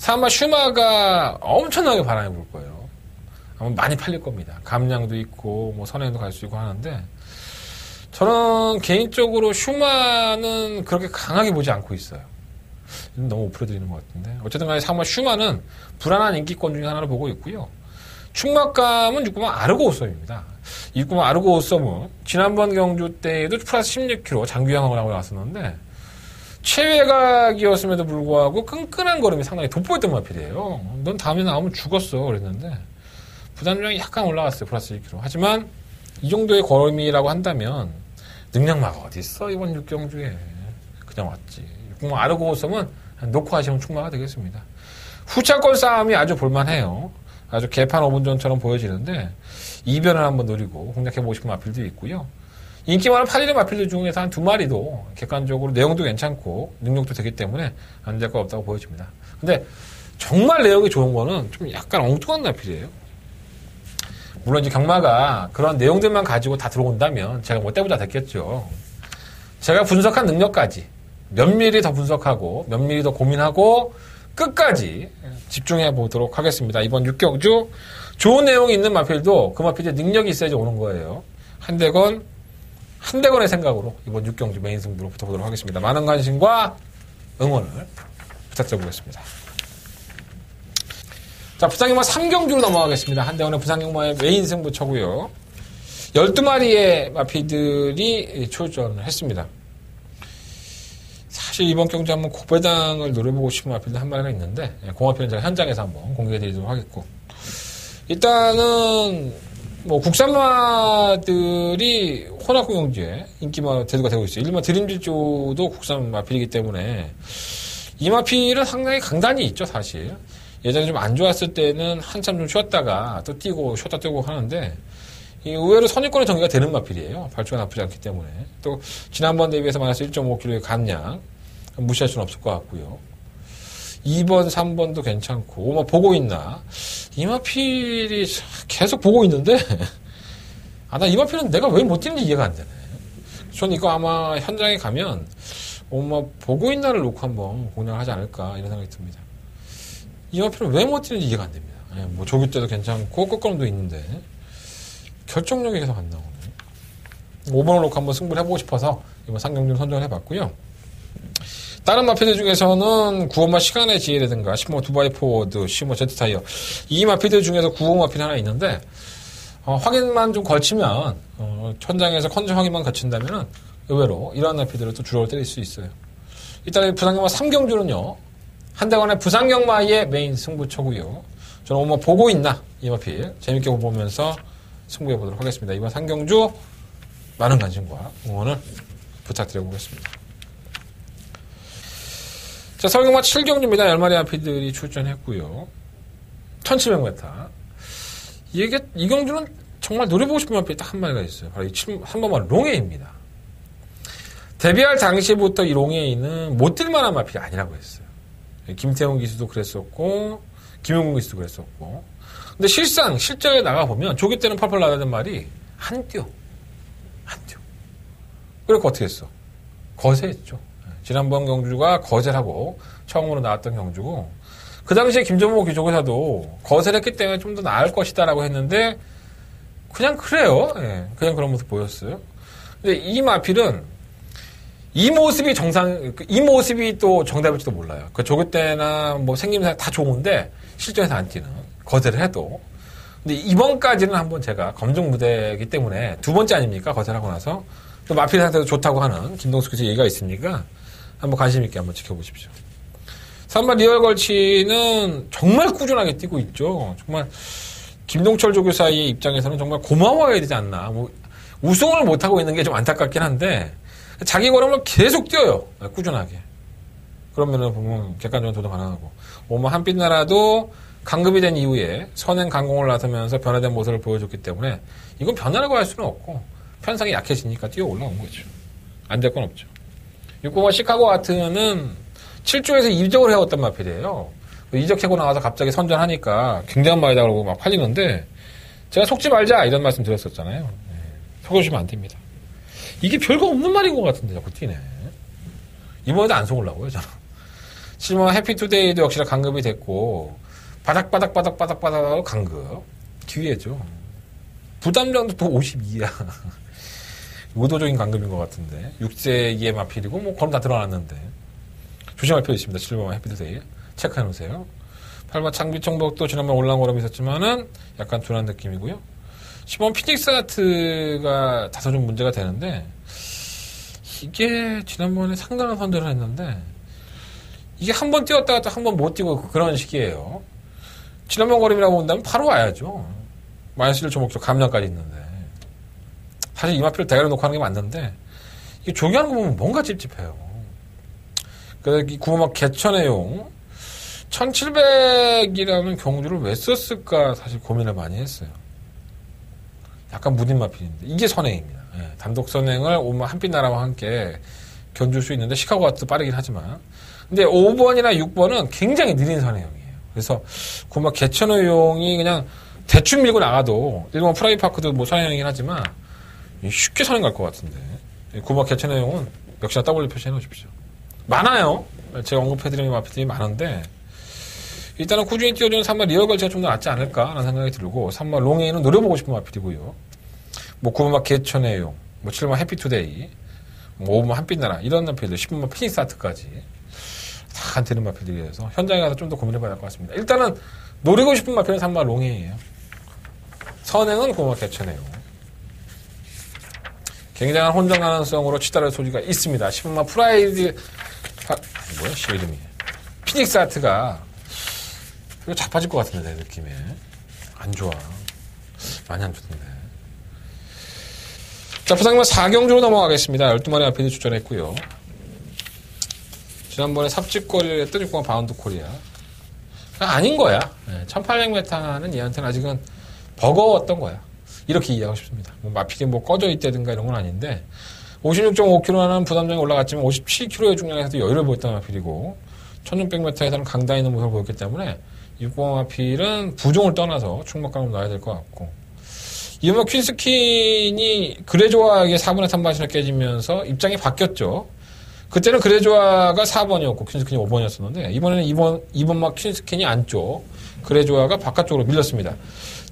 Speaker 3: 아마 슈마가 엄청나게 바람이 불 거예요. 아마 많이 팔릴 겁니다. 감량도 있고 뭐 선행도 갈 수 있고 하는데 저는 개인적으로 슈마는 그렇게 강하게 보지 않고 있어요. 너무 오프로드리는 것 같은데 어쨌든 간에 아마 슈마는 불안한 인기권 중에 하나를 보고 있고요. 충막감은 6구만 아르고우썸입니다. 6구만 아르고우썸은 지난번 경주 때에도 플러스 16kg 장기항을 하고 나왔었는데 최외곽이었음에도 불구하고 끈끈한 걸음이 상당히 돋보였던 마필이에요. 넌 다음에 나오면 죽었어 그랬는데 부담량이 약간 올라갔어요. 플러스 1kg. 하지만 이 정도의 걸음이라고 한다면 능력마가 어디 있어 이번 6경주에. 그냥 왔지. 뭐 아르고스면 놓고 하시면 충분하게 되겠습니다. 후차권 싸움이 아주 볼만해요. 아주 개판 5분전처럼 보여지는데 이변을 한번 노리고 공략해보고 싶은 마필도 있고요. 인기 많은 8일의 마필들 중에서 한 2마리도 객관적으로 내용도 괜찮고 능력도 되기 때문에 안 될 거 없다고 보여집니다. 근데 정말 내용이 좋은 거는 좀 약간 엉뚱한 마필이에요. 물론 이제 경마가 그런 내용들만 가지고 다 들어온다면 제가 뭐 때보다 됐겠죠. 제가 분석한 능력까지 면밀히 더 분석하고 면밀히 더 고민하고 끝까지 집중해 보도록 하겠습니다. 이번 6경주 좋은 내용이 있는 마필도 그 마필의 능력이 있어야지 오는 거예요. 한대건의 생각으로 이번 6경주 메인 승부로 붙어보도록 하겠습니다. 많은 관심과 응원을 부탁드려보겠습니다. 자, 부상경마 3경주로 넘어가겠습니다. 한대건의 부상경마의 메인 승부처고요. 12마리의 마필들이 출전을 했습니다. 사실 이번 경주 한번 고배당을 노려보고 싶은 마필들 한 마리가 있는데 공마필은 제가 현장에서 한번 공개해드리도록 하겠고, 일단은 뭐 국산마들이 혼합 경주에 인기가 대두가 되고 있어요. 일반 드림질조도 국산 마필이기 때문에 이 마필은 상당히 강단이 있죠. 사실 예전에 좀 안 좋았을 때는 한참 좀 쉬었다가 또 뛰고 쉬었다 뛰고 하는데 의외로 선입권의 전개가 되는 마필이에요. 발주가 나쁘지 않기 때문에. 또 지난번 대비해서 마이너스 1.5kg의 감량 무시할 수는 없을 것 같고요. 2번, 3번도 괜찮고 뭐 보고 있나? 이 마필이 계속 보고 있는데 나 이 마필은 내가 왜 못 뛰는지 이해가 안 되네. 전 이거 아마 현장에 가면 뭐 보고 있나를 놓고 한번 공략을 하지 않을까 이런 생각이 듭니다. 이 마필은 왜 못 뛰는지 이해가 안 됩니다. 뭐 조기 때도 괜찮고 끝걸음도 있는데 결정력이 계속 안 나오네. 5번을 놓고 한번 승부를 해보고 싶어서 이번 상경주를 선정을 해봤고요. 다른 마필들 중에서는 9호마 시간의 지혜라든가 10호 두바이 포워드, 10호 제트타이어 이 마필들 중에서 9호 마필 하나 있는데 확인만 좀 걸치면 현장에서 컨디션 확인만 거친다면 의외로 이러한 마필들을 또 주력을 때릴 수 있어요. 일단 부상경마 3경주는요. 한대건의 부상경마의 메인 승부처고요. 저는 오늘 보고 있나 이 마필 재밌게 보면서 승부해 보도록 하겠습니다. 이번 3경주 많은 관심과 응원을 부탁드려보겠습니다. 자, 서울경마 7경주입니다. 10마리 마필들이 출전했고요. 1700m. 이 경주는 정말 노려보고 싶은 마필이 딱 한 마리가 있어요. 바로 이 3번마 롱에이입니다. 데뷔할 당시부터 이 롱에이는 못 뛸만한 마필이 아니라고 했어요. 김태훈 기수도 그랬었고 김용gun 기수도 그랬었고, 근데 실전에 나가보면 조기 때는 펄펄 나가는 말이 안 뛰어. 그래서 어떻게 했어? 거세했죠. 지난번 경주가 거세하고 처음으로 나왔던 경주고, 그 당시에 김정모 기조교사도 거세를 했기 때문에 좀 더 나을 것이다라고 했는데 그냥 그래요. 그냥 그런 모습 보였어요. 근데 이 마필은 이 모습이 또 정답일지도 몰라요. 그 조교 때나 뭐 생김새 다 좋은데 실전에서 안 뛰는, 거세를 해도. 근데 이번까지는 한번 제가 검증 무대이기 때문에 두 번째 아닙니까? 거세를 하고 나서 또 마필 상태도 좋다고 하는 김동숙 교수 얘기가 있으니까 한번 관심 있게 한번 지켜보십시오. 3번 리얼 걸치는 정말 꾸준하게 뛰고 있죠. 정말 김동철 조교사의 입장에서는 정말 고마워해야 되지 않나. 뭐 우승을 못하고 있는 게 좀 안타깝긴 한데 자기 걸음을 계속 뛰어요. 꾸준하게. 그런 면을 보면 객관적으로 도전 가능하고, 뭐 한빛나라도 강급이 된 이후에 선행 강공을 나서면서 변화된 모습을 보여줬기 때문에 이건 변화라고 할 수는 없고 편성이 약해지니까 뛰어 올라온 거죠. 안 될 건 없죠. 6호마 시카고 아트는 7조에서 이적을 해왔던 마필이에요. 이적하고 나와서 갑자기 선전하니까 굉장한 말이다 그러고 막 팔리는데 제가 속지 말자 이런 말씀 드렸었잖아요. 속으시면 안 됩니다. 이게 별거 없는 말인 것 같은데 자꾸 뛰네. 이번에도 안 속으려고요 저는. 실만 해피투데이도 역시나 강급이 됐고 바닥바닥 강급 기회죠. 부담량도 또 52야. 의도적인 강급인 것 같은데 6세 마필이고 뭐 그럼 다 드러났는데 조심할 필요 있습니다. 7번 해피투데이 체크해 놓으세요. 8번 장비청복도 지난번 올라온 거로 있었지만은 약간 둔한 느낌이고요. 10번 피닉스 아트가 다소 좀 문제가 되는데 이게 지난번에 상당한 선전을 했는데 이게 한 번 뛰었다가 또 한 번 못 뛰고 그런 식이에요. 지난번 걸음이라고 본다면 바로 와야죠. 마이너스 1.5kg 감량까지 있는데 사실 이 마필을 대가리 놓고 하는 게 맞는데 이게 조기하는 거 보면 뭔가 찝찝해요. 그래서 이 9번막 개천해용 1700이라는 경주를 왜 썼을까 사실 고민을 많이 했어요. 약간 무딘 마필인데 이게 선행입니다. 예, 단독 선행을 5번 한빛나라와 함께 견줄 수 있는데 시카고가 또 빠르긴 하지만 근데 5번이나 6번은 굉장히 느린 선행형이에요. 그래서 9번막 개천해용이 그냥 대충 밀고 나가도 일본 프라이파크도 뭐 선행형이긴 하지만 쉽게 선행 갈 것 같은데 9번막 개천해용은 역시나 W 표시해 놓으십시오. 많아요. 제가 언급해드리는 마필들이 많은데 일단은 꾸준히 띄워주는 3번 리얼 걸치가 좀 더 낫지 않을까라는 생각이 들고 3번 롱에이는 노려보고 싶은 마필이고요. 뭐 9번막 개천해용, 뭐 7번막 해피투데이, 뭐 5번막 한빛나라 이런 마필들, 10번막 피닉스 아트까지 다 안 되는 마필들이라서 현장에 가서 좀 더 고민해봐야 할 것 같습니다. 일단은 노리고 싶은 마필은 3번 롱에이예요. 선행은 9번막 개천해용. 굉장한 혼전 가능성으로 치달을 소지가 있습니다. 10번막 프라이드 뭐야 이름이 피닉스 아트가 이거 자빠질 것 같은데 내 느낌에 안 좋아. 많이 안 좋던데. 자, 부상만 4경주로 넘어가겠습니다. 12마리 마필이 출전했고요. 지난번에 삽질거리를 했던 6번 바운드 코리아 아닌 거야. 1800m는 얘한테는 아직은 버거웠던 거야. 이렇게 이해하고 싶습니다. 뭐 마필이 뭐 꺼져 있다든가 이런 건 아닌데 56.5kg는 부담장이 올라갔지만 57kg의 중량에서도 여유를 보였던 마필이고 1600m에서는 강단 있는 모습을 보였기 때문에 6번 마필은 부종을 떠나서 충목감을 놔야 될 것 같고 이번에 퀸스킨이 그레조아에게 4번에 3번이 깨지면서 입장이 바뀌었죠. 그때는 그레조아가 4번이었고 퀸스킨이 5번이었었는데 이번에는 2번 막 퀸스킨이 안쪽 그레조아가 바깥쪽으로 밀렸습니다.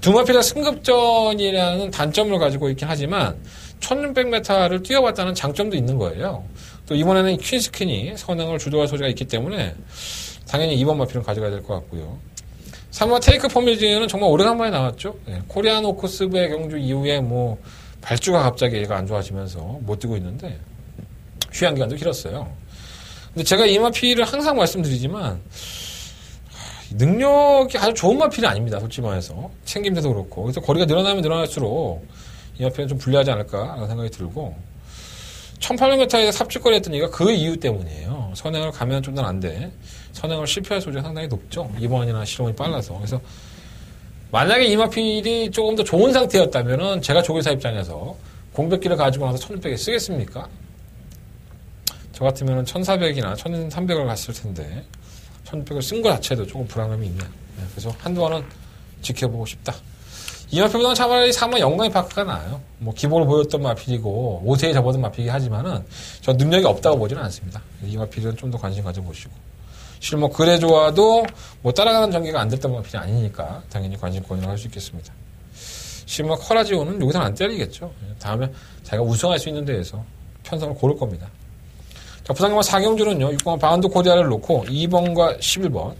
Speaker 3: 두 마필 다 승급전이라는 단점을 가지고 있긴 하지만 1600m를 뛰어봤다는 장점도 있는 거예요. 또 이번에는 퀸스킨이 선행을 주도할 소지가 있기 때문에 당연히 2번 마필은 가져가야 될 것 같고요. 3번 테이크 포미즈는 정말 오래간만에 나왔죠. 예, 코리안 오코스브의 경주 이후에 뭐 발주가 갑자기 얘가 안 좋아지면서 못 뛰고 있는데 휴양 기간도 길었어요. 근데 제가 이 마필을 항상 말씀드리지만 능력이 아주 좋은 마필이 아닙니다. 솔직히 말해서 챙김새도 그렇고 그래서 거리가 늘어나면 늘어날수록 이 마필은 좀 불리하지 않을까라는 생각이 들고 1800m에서 삽질거리 했던 이유가 그 이유 때문이에요. 선행을 가면 좀 더 난데 선행을 실패할 소지가 상당히 높죠. 2번이나 실험이 빨라서. 그래서 만약에 이 마필이 조금 더 좋은 상태였다면은 제가 조교사 입장에서 공백기를 가지고 나서 1600에 쓰겠습니까? 저 같으면은 1400이나 1300을 갔을 텐데 1600을 쓴 것 자체도 조금 불안감이 있네요. 그래서 한동안은 지켜보고 싶다. 이 마필보다는 차라리 3번 영광의 파크가 나아요. 뭐 기본을 보였던 마필이고 5세에 접어든 마필이긴 하지만은 전 능력이 없다고 보지는 않습니다. 이 마필은 좀 더 관심 가져보시고 실은 뭐 그레조아도 뭐 따라가는 전개가 안 됐던 마필이 아니니까 당연히 관심 고민을 할 수 있겠습니다. 실은 뭐 커라지오는 여기서는 안 때리겠죠. 다음에 자기가 우승할 수 있는 데에서 편성을 고를 겁니다. 자, 부상경마 4경주는요 6번 바운드 코디아를 놓고 2번과 11번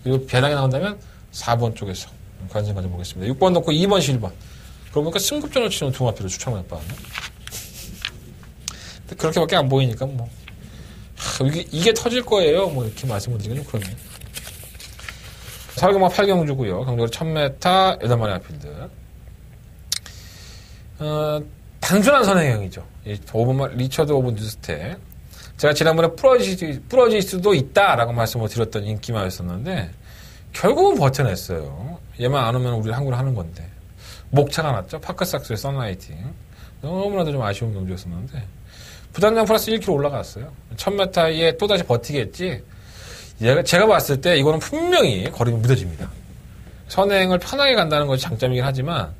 Speaker 3: 그리고 배당이 나온다면 4번 쪽에서 관심 가져보겠습니다. 6번 놓고 2번, 11번. 그러고 보니까 승급전을 치는 두 마필을 추천했거든요. 근데 그렇게밖에 안 보이니까 뭐 이게 터질 거예요. 뭐 이렇게 말씀을 드리긴 좀 그렇네요. 4경마 8경주고요. 경주로 1000m 8마리 마필들. 단순한 선행형이죠. 5번 리처드 오브 뉴스텍. 제가 지난번에 부러질 수도 있다라고 말씀을 드렸던 인기마였었는데 결국은 버텨냈어요. 얘만 안 오면 우리 한국을 하는 건데. 목차가 났죠. 파크삭스의 선라이팅. 너무나도 좀 아쉬운 경주였었는데 부담량 플러스 1kg 올라갔어요. 1000m에 또다시 버티겠지. 제가 봤을 때 이거는 분명히 거리가 무뎌집니다. 선행을 편하게 간다는 것이 장점이긴 하지만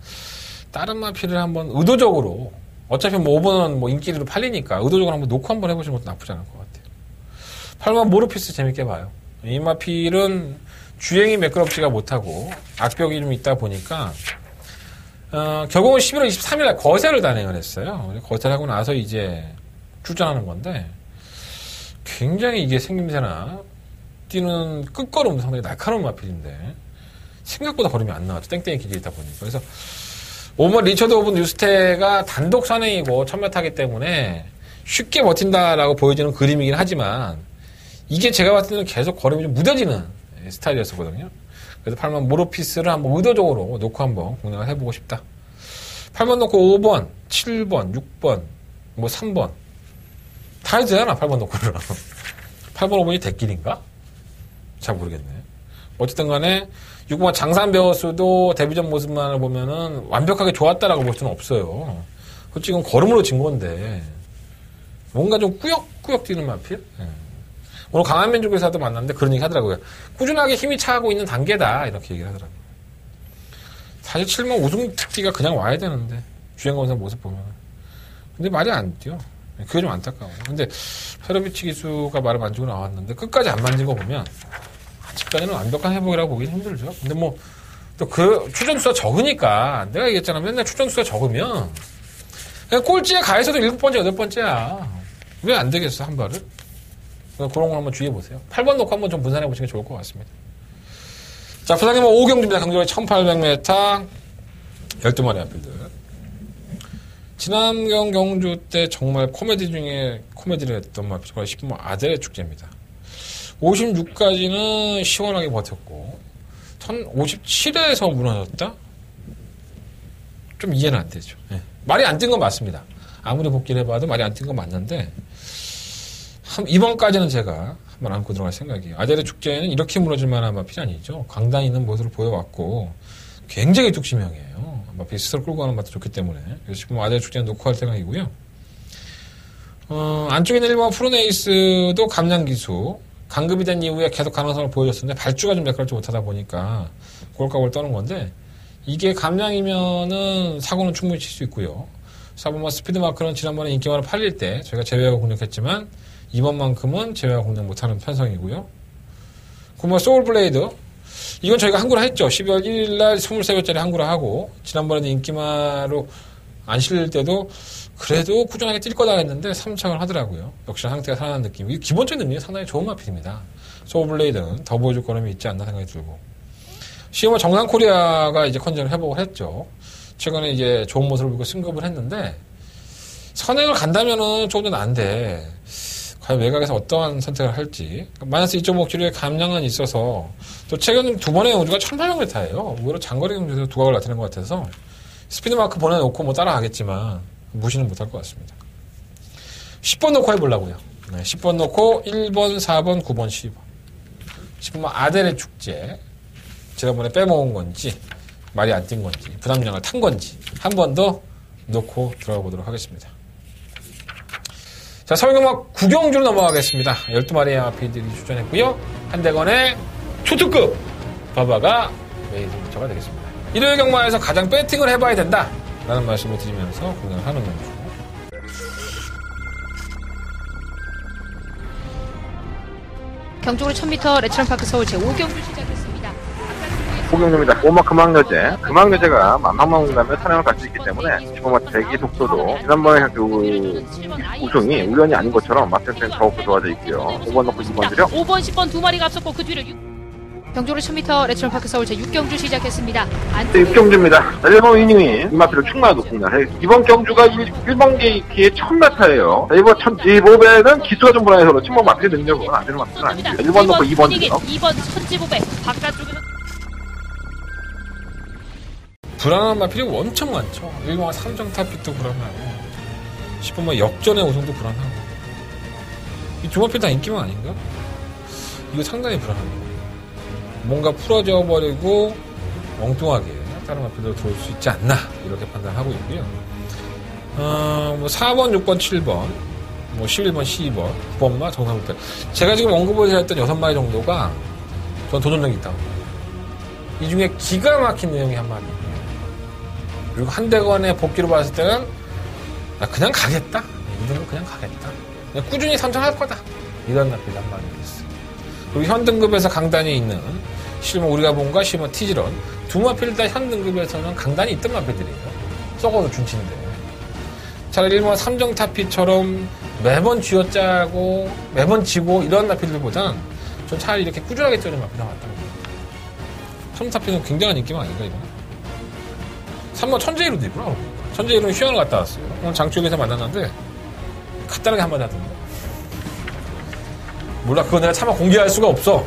Speaker 3: 다른 마필을 한번 의도적으로 어차피 뭐 5번은 뭐 인기리로 팔리니까 의도적으로 한번 놓고 한번 해보시는 것도 나쁘지 않을 것 같아요. 8번 모르피스 재밌게 봐요. 이 마필은 주행이 매끄럽지가 못하고 악벽이 좀 있다 보니까 결국은 11월 23일날 거세를 단행을 했어요. 거세를 하고 나서 이제 출전하는 건데 굉장히 이게 생김새나 뛰는 끝걸음도 상당히 날카로운 마필인데 생각보다 걸음이 안 나왔죠. 땡땡이 길이 있다 보니까. 그래서 5번 리처드 오브 뉴스테가 단독 선행이고 1000m이기 때문에 쉽게 버틴다라고 보여지는 그림이긴 하지만 이게 제가 봤을 때는 계속 걸음이 좀 무뎌지는 스타일이었었거든요. 그래서 8번 모로피스를 한번 의도적으로 놓고 한번 공략을 해보고 싶다. 8번 놓고 5번, 7번, 6번, 뭐 3번 다 해도 되잖아. 8번 놓고는. 8번, 5번이 대길인가? 잘 모르겠네. 어쨌든 간에 6번 장산 베어스도 데뷔전 모습만을 보면은 완벽하게 좋았다라고 볼 수는 없어요. 솔직히 걸음으로 진 건데 뭔가 좀 꾸역꾸역 뛰는 마필? 예. 오늘 강한민족에서도 만났는데 그런 얘기 하더라고요. 꾸준하게 힘이 차고 있는 단계다 이렇게 얘기를 하더라고요. 사실 7번 우승 특기가 그냥 와야 되는데 주행검사 모습 보면 근데 말이 안 뛰어. 그게 좀 안타까워요. 근데 페로비치 기수가 말을 만지고 나왔는데 끝까지 안 만진 거 보면 아직까지는 완벽한 회복이라고 보기는 힘들죠. 근데 뭐 또 그 출전수가 적으니까 내가 얘기했잖아. 맨날 출전수가 적으면 그냥 꼴찌에 가해서도 7번째, 8번째야. 왜 안 되겠어, 한 발을? 그런 걸 한번 주의해보세요. 8번 놓고 한번 좀 분산해보시는 게 좋을 것 같습니다. 자, 부산님은 5경주입니다. 강조리 1800m, 12마리 앞필드. 지난경 경주 때 정말 코미디 중에 코미디를 했던 마필드가 10번 아델의 축제입니다. 56까지는 시원하게 버텼고, 1057에서 무너졌다? 좀 이해는 안 되죠. 네. 말이 안 뛴 건 맞습니다. 아무리 복귀를 해봐도 말이 안 뛴 건 맞는데, 이번까지는 제가 한번 안고 들어갈 생각이에요. 아델의 축제는 이렇게 무너질 만한 마필이 아니죠. 강단이 있는 모습을 보여왔고, 굉장히 뚝심형이에요. 마필 스스로 끌고 가는 맛도 좋기 때문에. 그래서 지금 아델의 축제는 놓고 할 생각이고요. 안쪽에 있는 1번 프로네이스도 감량기수, 강급이 된 이후에 계속 가능성을 보여줬었는데, 발주가 좀 매끄럽지 못하다 보니까, 골값을 떠는 건데, 이게 감량이면은 사고는 충분히 칠 수 있고요. 4번 스피드 마크는 지난번에 인기만을 팔릴 때 저희가 제외하고 공략했지만 이번만큼은 제외하고 공략 못하는 편성이고요. 9번 소울블레이드 이건 저희가 한구라 했죠. 12월 1일날 23배짜리 한구라 하고 지난번에도 인기마로 안 실릴 때도 그래도 꾸준하게 뛸 거다 했는데 3착을 하더라고요. 역시나 상태가 살아난 느낌. 이 기본적인 능력이 상당히 좋은 마필입니다. 소울블레이드는 더 보여줄 거름이 있지 않나 생각이 들고 시험은 정상코리아가 이제 컨디션을 회복을 했죠. 최근에 이제 좋은 모습을 보이고 승급을 했는데, 선행을 간다면은 조금 더 나은데, 과연 외곽에서 어떠한 선택을 할지. 마이너스 2.5km의 감량은 있어서, 또 최근 두 번의 경주가 1800m예요. 오히려 장거리 경주에서 두각을 나타낸 것 같아서, 스피드 마크 보내놓고 뭐 따라가겠지만, 무시는 못할 것 같습니다. 10번 놓고 해보려고요. 네, 10번 놓고 1번, 4번, 9번, 12번. 10번 아델의 축제. 지난번에 빼먹은 건지 말이 안 뛴 건지 부담량을 탄 건지 한 번 더 놓고 들어가 보도록 하겠습니다. 자, 서울경마 구경주로 넘어가겠습니다. 12마리의 마필들이 출전했고요. 한대건의 초특급 바바가 메인 승부처가 되겠습니다. 일요일 경마에서 가장 배팅을 해봐야 된다라는 말씀을 드리면서 공략을 하는 경주.
Speaker 4: 경주로 1000m 레츠런파크 서울 제5경주 시작했습니다.
Speaker 1: 호경주입니다. 오마 금왕여제. 금왕여제가 만방만 가면 사냥을 갈 수 있기 때문에 지금 대기 속도도 지난번에 그 우승이 우연이 아닌 것처럼 마텐센 더욱더 좋아져 있고요. 5번 넣고 2번 드려.
Speaker 4: 5번, 10번 두 마리가 앞섰고 그 뒤를 경주로 1000m 레츠런파크 서울 제6경주 시작했습니다.
Speaker 1: 6경주입니다. 1번 위닝이 이마피로 충만하고 공략해. 이번 경주가 1번 기의 1000m예요. 이번 1500은 기수가 좀 불안해서 그렇지 뭐 마피의 능력은 안 되는 마피는 아니죠. 1번 넣고 2번 드려.
Speaker 4: 2번 1500 바깥쪽에는
Speaker 3: 불안한 마필이 엄청 많죠. 1번가 3정 타픽도 불안하고 10번만 역전의 우승도 불안하고 이 두 마필 다 인기만 아닌가? 이거 상당히 불안합니다. 뭔가 풀어져 버리고 엉뚱하게 다른 마필로 들어올 수 있지 않나 이렇게 판단하고 있고요. 뭐 4번, 6번, 7번, 뭐 11번, 12번, 9번만 정상부터 제가 지금 언급을 했던 6마리 정도가 전 도전력이 있다고 봐요. 이 중에 기가 막힌 내용이 한 마리. 그리고 한대건의 복귀로 봤을 때는 나 그냥 가겠다. 이 정도 그냥 가겠다. 그냥 꾸준히 삼성할 거다. 이런 마필 한 마리 있어요. 그리고 현등급에서 강단이 있는 실은 우리가 본과 실은 티지런 두 마필 다 현등급에서는 강단이 있던 마필들이에요. 썩어도 준치인데 차라리 1번 3정 타피처럼 매번 쥐어짜고 매번 지고 이런 마필들보단 전 차라리 이렇게 꾸준하게 뛰는 마필이 나왔다고 봐요. 3정 타피는 굉장한 인기만 아닌가 이거. 3번 천재이로도 있구나. 천재이로는 휴양을 갔다 왔어요. 오늘 장쪽에서 만났는데 간단하게 한마디 하던데. 몰라, 그거 내가 차마 공개할 수가 없어.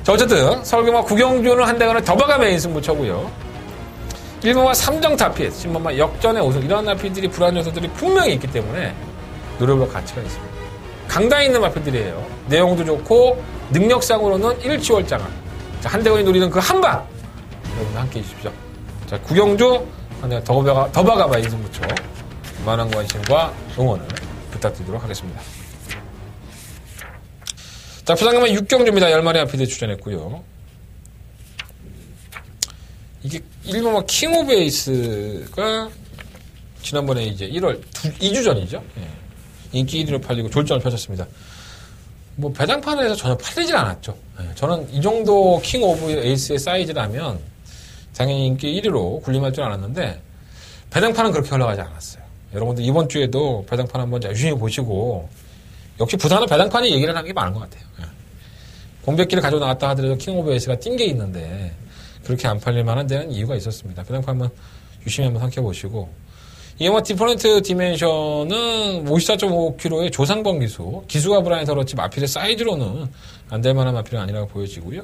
Speaker 3: 자, 어쨌든 서울경마 구경주는 한대건의 더바가 메인 승부처고요. 1번과 3정 타핏, 10번만 역전의 우승 이런 나피들이 불안 요소들이 분명히 있기 때문에 노려볼 가치가 있습니다. 강단에 있는 마필들이에요. 내용도 좋고 능력상으로는 일치월장한. 자, 한대건이 노리는 그 한방 여러분 함께 해주십시오. 자, 구경주 더바가바 이승부처 많은 관심과 응원을 부탁드리도록 하겠습니다. 자, 부상금은 6경주입니다. 10마리 마필들 출전했고요. 이게 일본 킹 오브 에이스가 지난번에 이제 1월 2주 전이죠. 예. 인기 1위로 팔리고 졸전을 펼쳤습니다. 뭐 배당판에서 전혀 팔리질 않았죠. 예. 저는 이 정도 킹 오브 에이스의 사이즈라면 당연히 인기 1위로 군림할 줄 알았는데 배당판은 그렇게 흘러가지 않았어요. 여러분들 이번 주에도 배당판 한번 유심히 보시고 역시 부산은 배당판이 얘기를 하는 게 많은 것 같아요. 예. 공백기를 가지고 나왔다 하더라도 킹 오브 에이스가 뛴 게 있는데 그렇게 안 팔릴 만한 데는 이유가 있었습니다. 배당판 한번 유심히 한번 살펴보시고 이게 뭐 디퍼런트 디멘션은 54.5kg의 조상번 기수가 불안해서 그렇지 마필의 사이즈로는 안 될 만한 마필은 아니라고 보여지고요.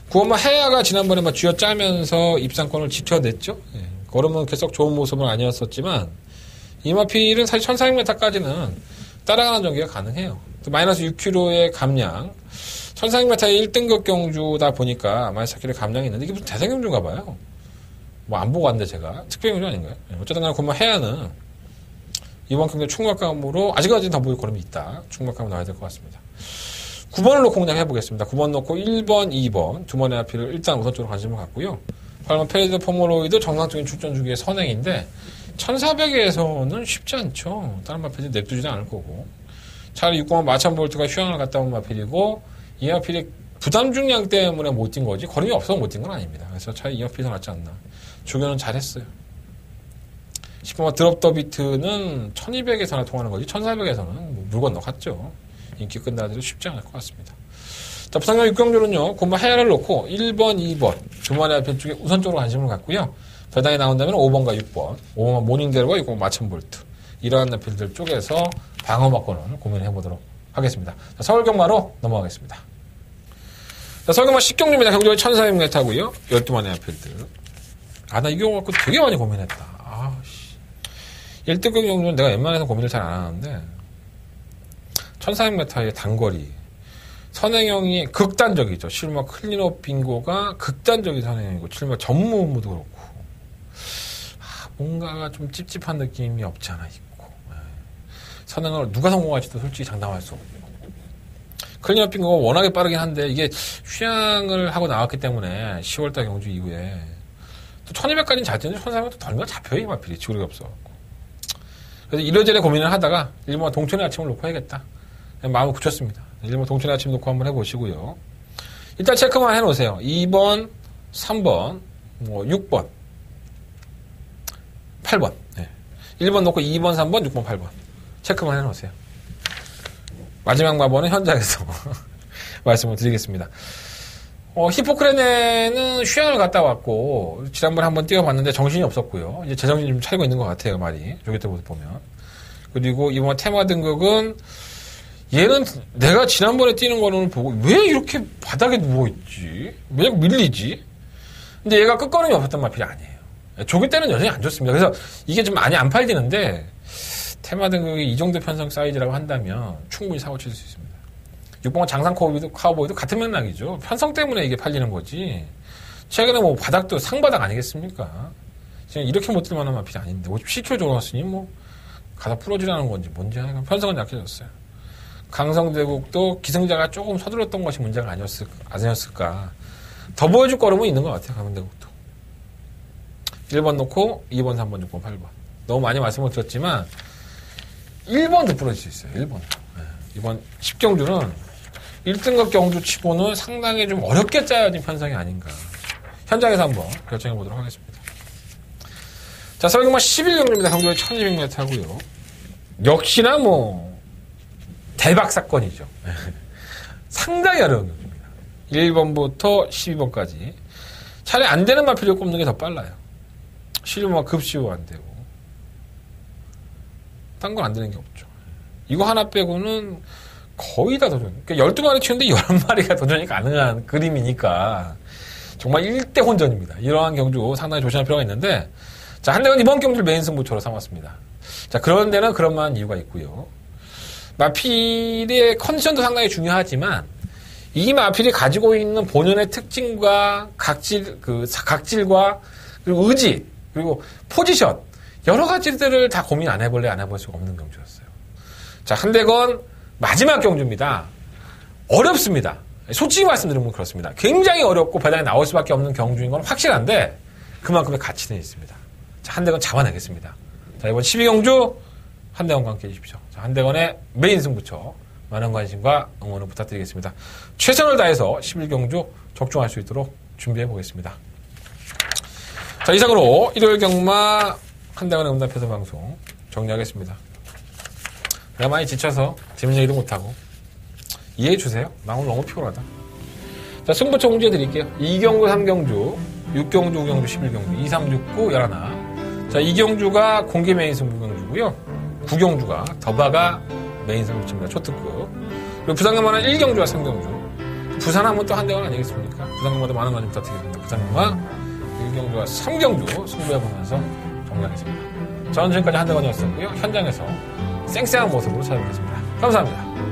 Speaker 3: 구원마 해야가 지난번에 막 쥐어짜면서 입상권을 지켜냈죠. 예. 걸음은 계속 좋은 모습은 아니었었지만 이 마필은 사실 1400m까지는 따라가는 전개가 가능해요. 마이너스 6kg의 감량 1400m의 1등급 경주다 보니까 마이너스 4kg의 감량이 있는데 이게 무슨 대상경주인가 봐요. 뭐 안 보고 왔는데 제가 특별경주 아닌가요? 어쨌든 간에 구원마 해야는 이번 경주 충격감으로 아직까지는 더 보일 걸음이 있다. 충격감을 넣어야 될 것 같습니다. 9번을 놓고 공략해보겠습니다. 9번 놓고 1번, 2번 두 번의 앞필을 일단 우선적으로 관심을 갖고요. 8번 페리드 포모로이드 정상적인 출전 주기의 선행인데 1400에서는 쉽지 않죠. 다른 마필이 냅두지도 않을 거고 차라리 6번 마찬볼트가 휴양을 갔다 온 마필이고 이 마필이 부담 중량 때문에 못 뛴 거지 걸음이 없어서 못 뛴 건 아닙니다. 그래서 차라리 이 마필이 더 낫지 않나. 조교는 잘했어요. 10번 드롭 더 비트는 1200에서나 통하는 거지 1400에서는 물 건너갔죠. 인기 끝나기도 쉽지 않을 것 같습니다. 자, 부상경 6경주는요, 곰마 해야를 놓고 1번, 2번, 두 마리 앞에 쪽에 우선적으로 관심을 갖고요. 배당이 나온다면 5번과 6번, 5번 모닝델과 6번 마천볼트. 이러한 나필들 쪽에서 방어막권을 고민해보도록 하겠습니다. 자, 서울 경마로 넘어가겠습니다. 자, 서울 경마 10경주입니다. 경주가 1400m 하고요. 12마리 앞필들. 나 이 경우 갖고 되게 많이 고민했다. 1등급 경주는 내가 웬만해서 고민을 잘 안 하는데, 1400m의 단거리. 선행형이 극단적이죠. 실마 클린업 빙고가 극단적인 선행형이고, 실마 전무무도 그렇고. 뭔가가 좀 찝찝한 느낌이 없지 않아 있고. 선행을 누가 성공할지도 솔직히 장담할 수 없고. 클린업 빙고가 워낙에 빠르긴 한데, 이게 휴양을 하고 나왔기 때문에 10월달 경주 이후에 또 1200까지는 잘 뛰는데 1400은 또 덜면 잡혀요, 이 마필이. 지구력이 없어갖고. 그래서 이래저래 고민을 하다가 일본 동천의 아침을 놓고 해야겠다. 마음을 굳혔습니다. 일본 동천의 아침 놓고 한번 해보시고요. 일단 체크만 해놓으세요. 2번, 3번, 6번, 8번. 네. 1번 놓고 2번, 3번, 6번, 8번. 체크만 해놓으세요. 마지막 마번은 현장에서 말씀을 드리겠습니다. 히포크레네는 휴양을 갔다 왔고, 지난번에 한번 뛰어봤는데 정신이 없었고요. 이제 제정신 좀 차리고 있는 것 같아요, 말이. 저기 때 보면. 그리고 이번 테마 등극은 얘는 내가 지난번에 뛰는 거는 보고 왜 이렇게 바닥에 누워있지? 왜 자꾸 밀리지? 근데 얘가 끝걸음이 없었던 마필이 아니에요. 조기 때는 여전히 안 좋습니다. 그래서 이게 좀 많이 안 팔리는데 테마 등극이 이 정도 편성 사이즈라고 한다면 충분히 사고 칠 수 있습니다. 6번 장상 카우보이도 같은 맥락이죠. 편성 때문에 이게 팔리는 거지. 최근에 뭐 바닥도 상바닥 아니겠습니까? 지금 이렇게 못 뛸 만한 마필이 아닌데 57kg 졸았으니 뭐 가다 부러지라는 건지 뭔지 하여간 편성은 약해졌어요. 강성대국도 기승자가 조금 서둘렀던 것이 문제가 아니었을까. 더 보여줄 거름은 있는 것 같아요. 강성대국도. 1번 놓고 2번, 3번, 6번, 8번. 너무 많이 말씀을 드렸지만 1번도 부러질 수 있어요. 1번. 네. 이번 10경주는 1등급 경주 치고는 상당히 좀 어렵게 짜여진 편성이 아닌가. 현장에서 한번 결정해 보도록 하겠습니다. 자, 서울경마 11경주입니다. 경주에 1200m 하고요. 역시나 뭐 대박 사건이죠. 상당히 어려운 경주입니다. 1번부터 12번까지. 차라리 안 되는 마필을 꼽는 게 더 빨라요. 실무가 급시호 안 되고. 딴 건 안 되는 게 없죠. 이거 하나 빼고는 거의 다 도전. 그러니까 12마리 치는데 11마리가 도전이 가능한 그림이니까 정말 1대 혼전입니다. 이러한 경주 상당히 조심할 필요가 있는데, 자, 한대건 이번 경주를 메인 승부처로 삼았습니다. 자, 그런 데는 그런 만한 이유가 있고요. 마필의 컨디션도 상당히 중요하지만 이 마필이 가지고 있는 본연의 특징과 각질과 그리고 의지 그리고 포지션 여러 가지들을 다 고민 안 해볼 수가 없는 경주였어요. 자, 한대건 마지막 경주입니다. 어렵습니다. 솔직히 말씀드리면 그렇습니다. 굉장히 어렵고 배당에 나올 수밖에 없는 경주인 건 확실한데 그만큼의 가치는 있습니다. 자, 한대건 잡아내겠습니다. 자, 이번 12경주 한대건과 함께 해주십시오. 자, 한대건의 메인 승부처 많은 관심과 응원을 부탁드리겠습니다. 최선을 다해서 11경주 적중할 수 있도록 준비해 보겠습니다. 자, 이상으로 일요일 경마 한대건의 응답해서 방송 정리하겠습니다. 내가 많이 지쳐서 재밌는 얘기도 못하고 이해해 주세요. 나 오늘 너무 피곤하다. 자, 승부처 공지해 드릴게요. 2경주, 3경주, 6경주, 5경주, 11경주, 2, 3, 6, 9, 11. 자, 2경주가 공개 메인 승부경주고요. 9경주가 더바가 메인 승부처입니다. 초특급. 그리고 부산경마는 1경주와 3경주. 부산하면 또 한대건 아니겠습니까? 부산경마도 많은 관심 부탁드리겠습니다. 부산경마 1경주와 3경주 승부해보면서 정리하겠습니다. 저는 지금까지 한대건이었었고요. 현장에서 쌩쌩한 모습으로 찾아뵙겠습니다. 감사합니다.